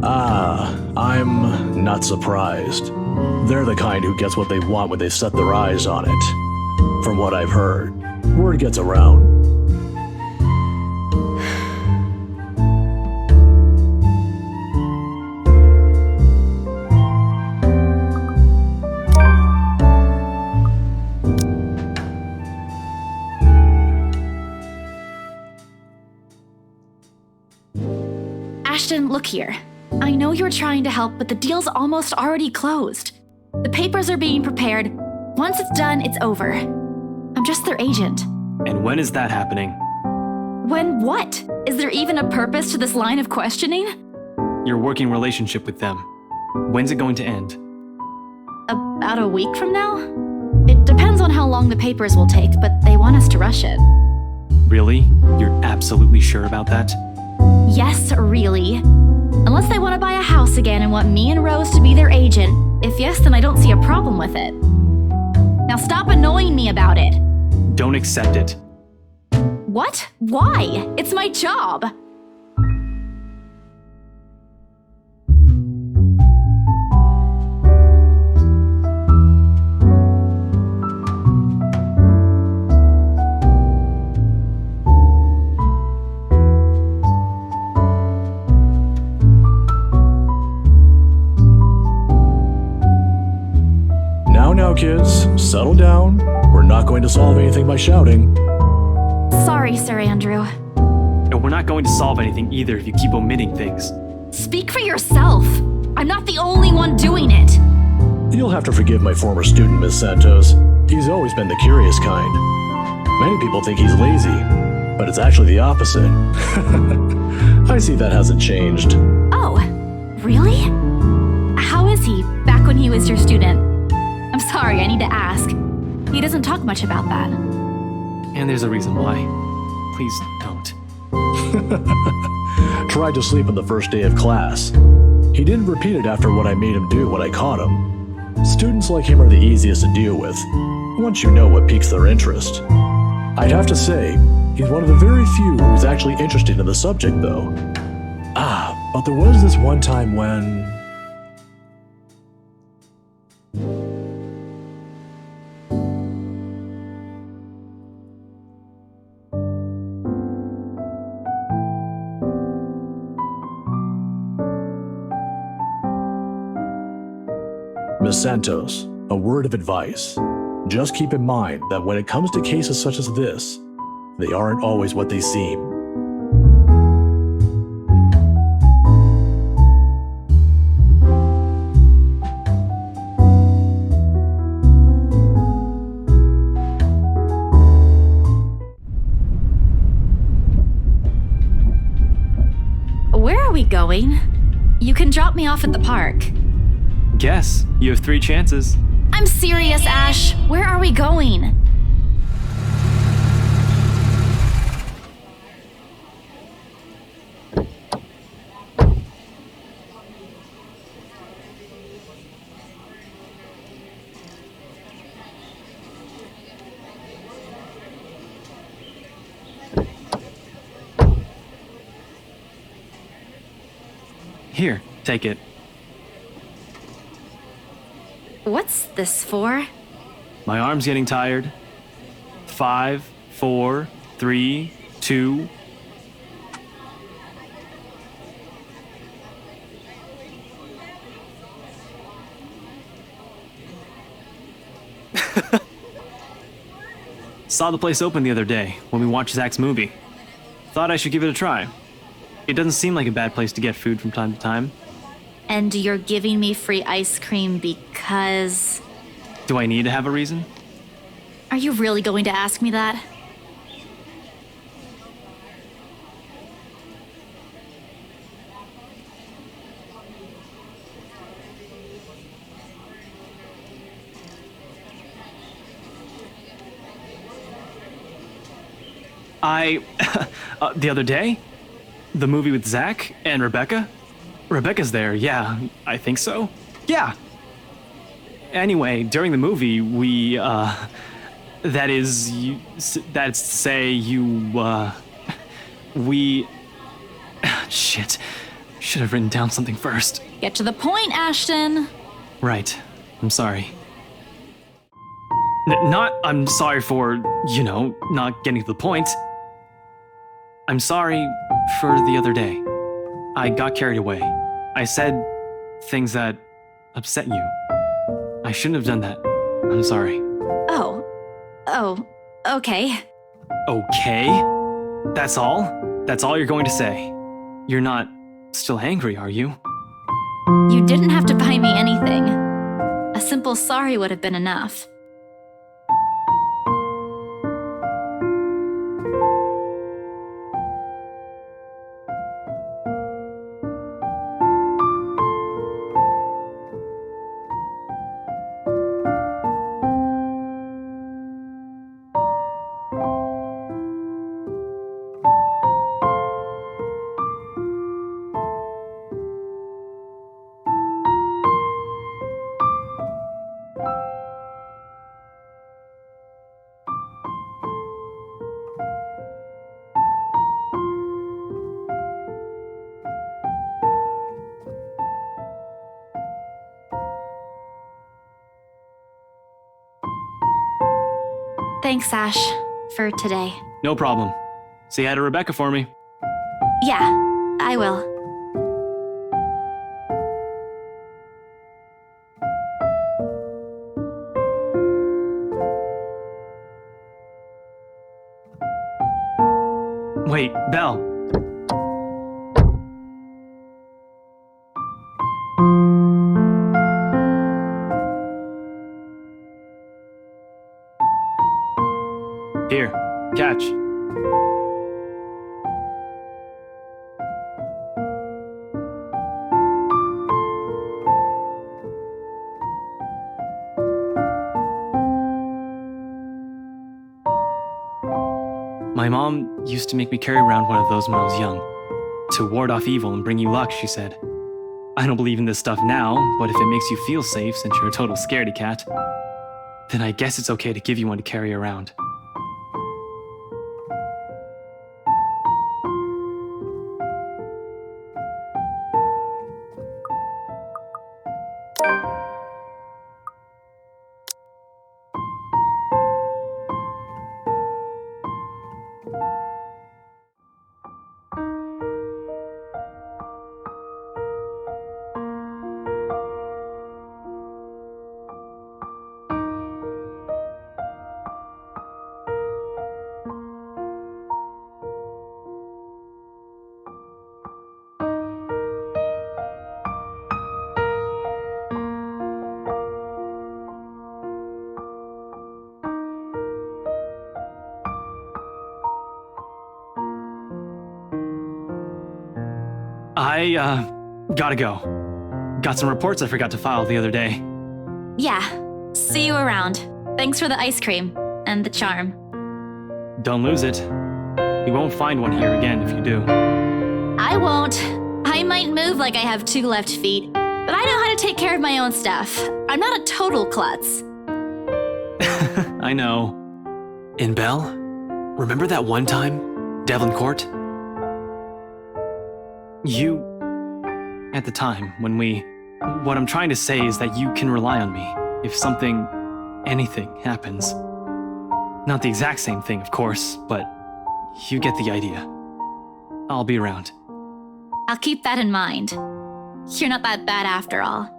Speaker 18: Ah, I'm not surprised. They're the kind who gets what they want when they set their eyes on it. From what I've heard, word gets around.
Speaker 17: Ashton, look here. I know you're trying to help, but the deal's almost already closed. The papers are being prepared. Once it's done, it's over. I'm just their agent.
Speaker 12: And when is that happening?
Speaker 17: When what? Is there even a purpose to this line of questioning?
Speaker 12: Your working relationship with them. When's it going to end?
Speaker 17: About a week from now? It depends on how long the papers will take, but they want us to rush it.
Speaker 12: Really? You're absolutely sure about that?
Speaker 17: Yes, really. Unless they want to buy a house again and want me and Rose to be their agent. If yes, then I don't see a problem with it. Now stop annoying me about it.
Speaker 12: Don't accept it.
Speaker 17: What? Why? It's my job.
Speaker 18: Now, kids, settle down. We're not going to solve anything by shouting.
Speaker 17: Sorry, Sir Andrew.
Speaker 12: And we're not going to solve anything either if you keep omitting things.
Speaker 17: Speak for yourself. I'm not the only one doing it.
Speaker 18: You'll have to forgive my former student, Miss Santos. He's always been the curious kind. Many people think he's lazy, but it's actually the opposite. I see that hasn't changed.
Speaker 17: Oh, really? How is he back when he was your student? I'm sorry, I need to ask. He doesn't talk much about that.
Speaker 12: And there's a reason why. Please don't.
Speaker 18: Tried to sleep on the first day of class. He didn't repeat it after what I made him do when I caught him. Students like him are the easiest to deal with, once you know what piques their interest. I'd have to say, he's one of the very few who's actually interested in the subject, though. But there was this one time when... Miss Santos, a word of advice. Just keep in mind that when it comes to cases such as this, they aren't always what they seem.
Speaker 17: Where are we going? You can drop me off at the park.
Speaker 12: Guess. You have 3 chances.
Speaker 17: I'm serious, Ash. Where are we going?
Speaker 12: Here, take it.
Speaker 17: What's this for?
Speaker 12: My arm's getting tired. 5, 4, 3, 2. Saw the place open the other day when we watched Zach's movie. Thought I should give it a try. It doesn't seem like a bad place to get food from time to time.
Speaker 17: And you're giving me free ice cream because...
Speaker 12: Do I need to have a reason?
Speaker 17: Are you really going to ask me that?
Speaker 12: The other day? The movie with Zach and Rebecca? Rebecca's there, yeah, I think so. Yeah. Anyway, during the movie, we, That is, that's to say we... Shit. Should have written down something first.
Speaker 17: Get to the point, Ashton.
Speaker 12: Right. I'm sorry. I'm sorry for, not getting to the point. I'm sorry for the other day. I got carried away. I said things that upset you. I shouldn't have done that. I'm sorry.
Speaker 17: Oh, okay.
Speaker 12: Okay? That's all? That's all you're going to say? You're not still angry, are you?
Speaker 17: You didn't have to buy me anything. A simple sorry would have been enough. Thanks, Ash, for today.
Speaker 12: No problem. Say hi to Rebecca for me.
Speaker 17: Yeah, I will.
Speaker 12: Wait, Belle. Here, catch. My mom used to make me carry around one of those when I was young. To ward off evil and bring you luck, she said. I don't believe in this stuff now, but if it makes you feel safe since you're a total scaredy cat, then I guess it's okay to give you one to carry around. I, gotta go. Got some reports I forgot to file the other day.
Speaker 17: Yeah, see you around. Thanks for the ice cream and the charm.
Speaker 12: Don't lose it. You won't find one here again if you do.
Speaker 17: I won't. I might move like I have 2 left feet, but I know how to take care of my own stuff. I'm not a total klutz.
Speaker 12: I know.
Speaker 19: And Belle, remember that one time? Devlin Court?
Speaker 12: You... At the time, when we... What I'm trying to say is that you can rely on me if something... anything happens. Not the exact same thing, of course, but you get the idea. I'll be around.
Speaker 17: I'll keep that in mind. You're not that bad after all.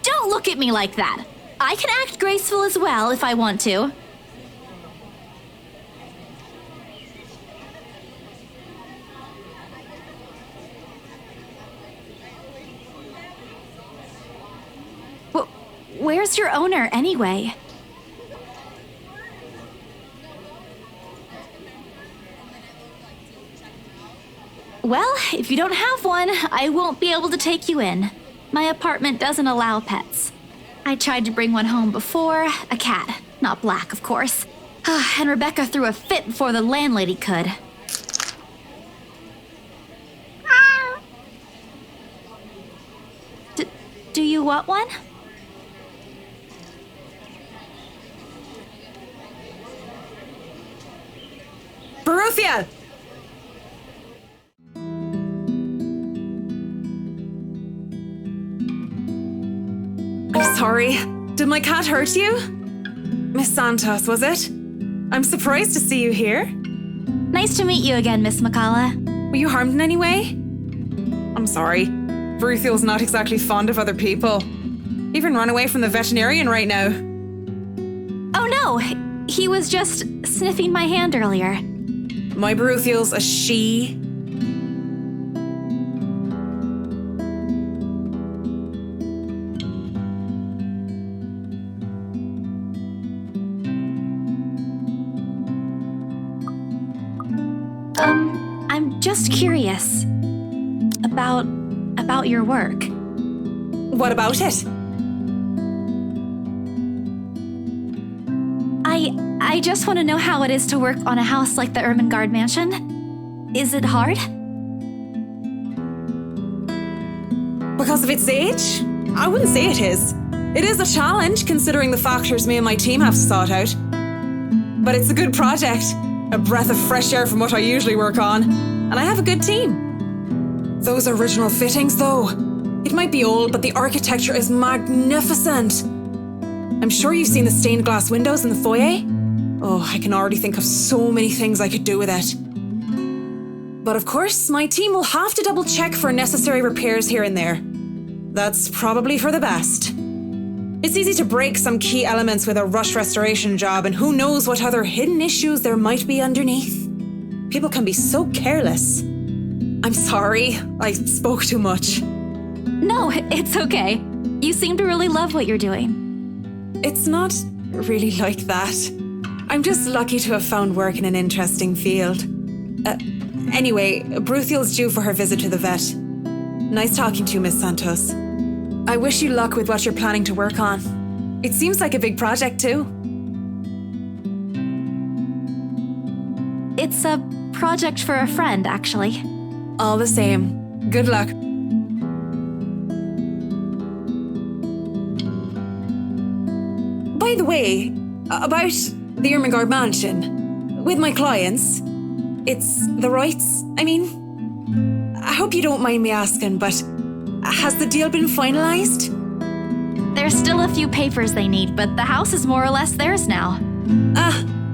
Speaker 17: Don't look at me like that. I can act graceful as well if I want to. Where's your owner, anyway? Well, if you don't have one, I won't be able to take you in. My apartment doesn't allow pets. I tried to bring one home before, a cat. Not black, of course. And Rebecca threw a fit before the landlady could. Do you want one?
Speaker 9: Baruthia! I'm sorry. Did my cat hurt you? Miss Santos, was it? I'm surprised to see you here.
Speaker 17: Nice to meet you again, Miss McCullough.
Speaker 9: Were you harmed in any way? I'm sorry. Baruthiel's not exactly fond of other people. Even ran away from the veterinarian right now.
Speaker 17: Oh no! He was just sniffing my hand earlier.
Speaker 9: My Baruthiel's a she.
Speaker 17: I'm just curious about your work.
Speaker 9: What about it?
Speaker 17: I just want to know how it is to work on a house like the Ermengarde Mansion. Is it hard?
Speaker 9: Because of its age? I wouldn't say it is. It is a challenge considering the factors me and my team have to sort out. But it's a good project. A breath of fresh air from what I usually work on. And I have a good team. Those original fittings, though. It might be old, but the architecture is magnificent. I'm sure you've seen the stained glass windows in the foyer. Oh, I can already think of so many things I could do with it. But of course, my team will have to double check for necessary repairs here and there. That's probably for the best. It's easy to break some key elements with a rush restoration job, and who knows what other hidden issues there might be underneath. People can be so careless. I'm sorry, I spoke too much.
Speaker 17: No, it's okay. You seem to really love what you're doing.
Speaker 9: It's not really like that. I'm just lucky to have found work in an interesting field. Anyway, Baruthiel's due for her visit to the vet. Nice talking to you, Miss Santos. I wish you luck with what you're planning to work on. It seems like a big project, too.
Speaker 17: It's a project for a friend, actually.
Speaker 9: All the same. Good luck. By the way, about the Ermengarde Mansion, with my clients, it's the rights, I hope you don't mind me asking, but has the deal been finalized?
Speaker 17: There's still a few papers they need, but the house is more or less theirs now.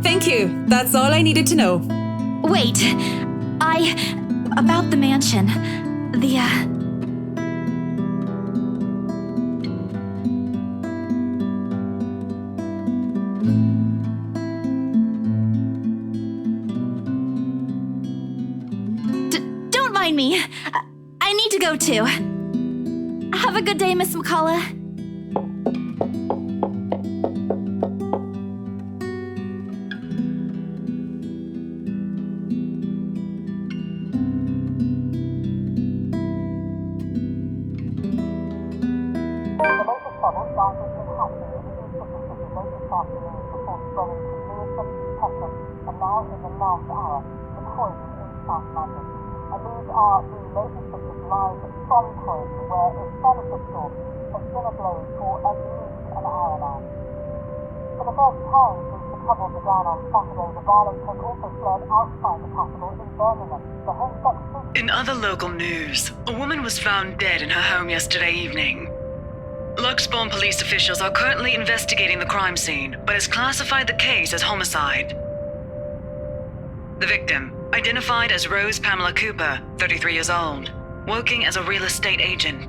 Speaker 9: Thank you. That's all I needed to know.
Speaker 17: Wait, about the mansion, Don't mind me. I need to go too. Have a good day, Miss McCullough.
Speaker 6: In other local news, a woman was found dead in her home yesterday evening. Luxbourne police officials are currently investigating the crime scene, but has classified the case as homicide. The victim, identified as Rose Pamela Cooper, 33 years old, working as a real estate agent.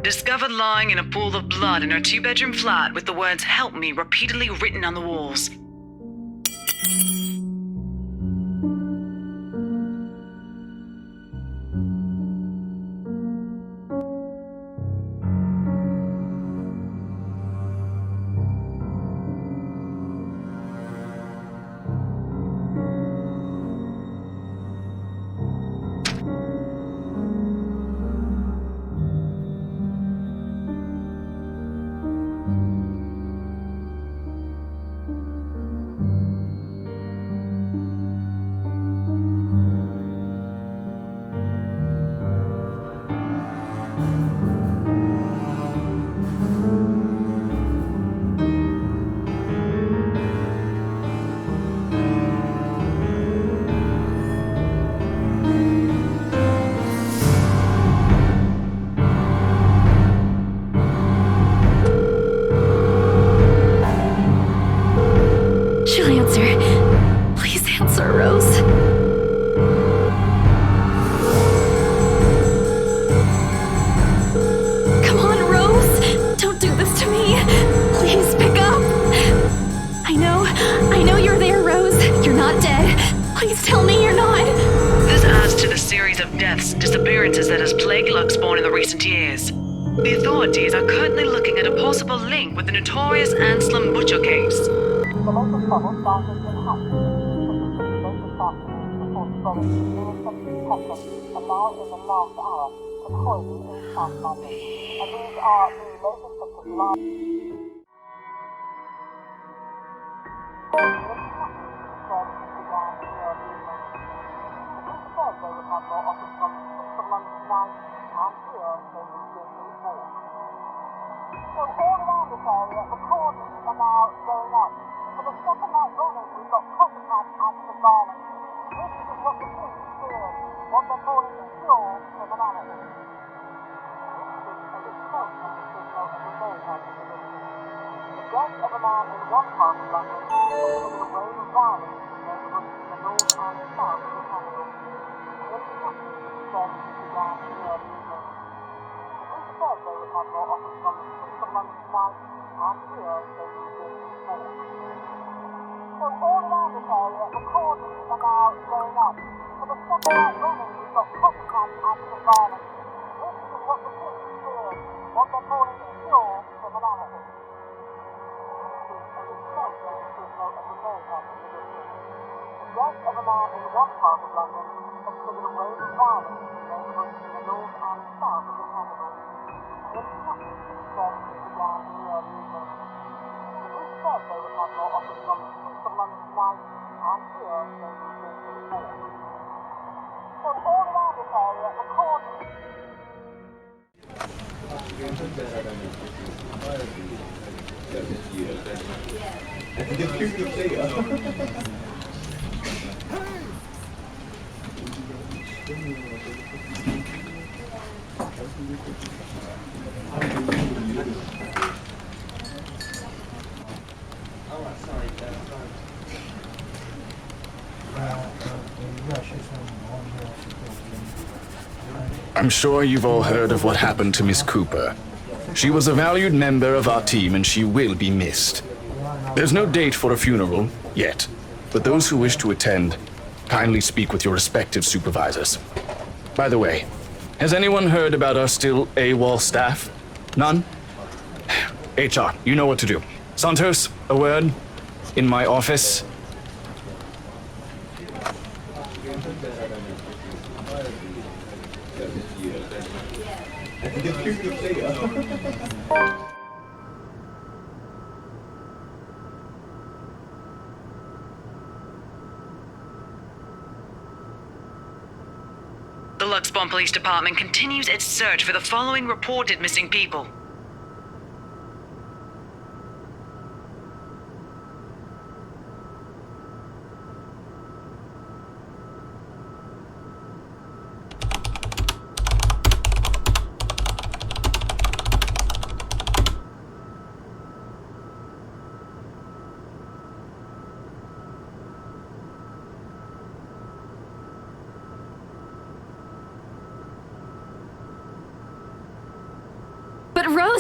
Speaker 6: Discovered lying in a pool of blood in her 2-bedroom flat with the words "Help me" repeatedly written on the walls.
Speaker 16: She'll answer. Please answer, Rose. Come on, Rose! Don't do this to me! Please pick up! I know you're there, Rose. You're not dead. Please tell me you're not.
Speaker 6: This adds to the series of deaths and disappearances that has plagued Luxbourne in the recent years. The authorities are currently looking at a possible link with the notorious Anselm Butcher case.
Speaker 14: I'm sure you've all heard of what happened to Miss Cooper. She was a valued member of our team and she will be missed. There's no date for a funeral yet, but those who wish to attend, kindly speak with your respective supervisors. By the way, has anyone heard about our still AWOL staff? None? HR, you know what to do. Santos, a word? In my office?
Speaker 6: The Luxbourne Police Department continues its search for the following reported missing people.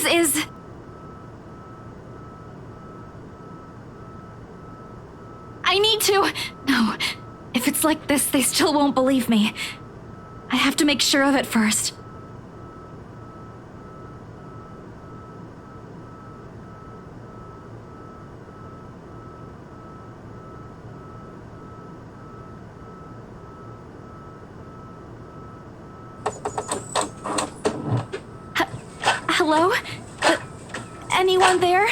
Speaker 3: Rose is...
Speaker 17: I need to... No, if it's like this, they still won't believe me. I have to make sure of it first. Hello? Anyone there?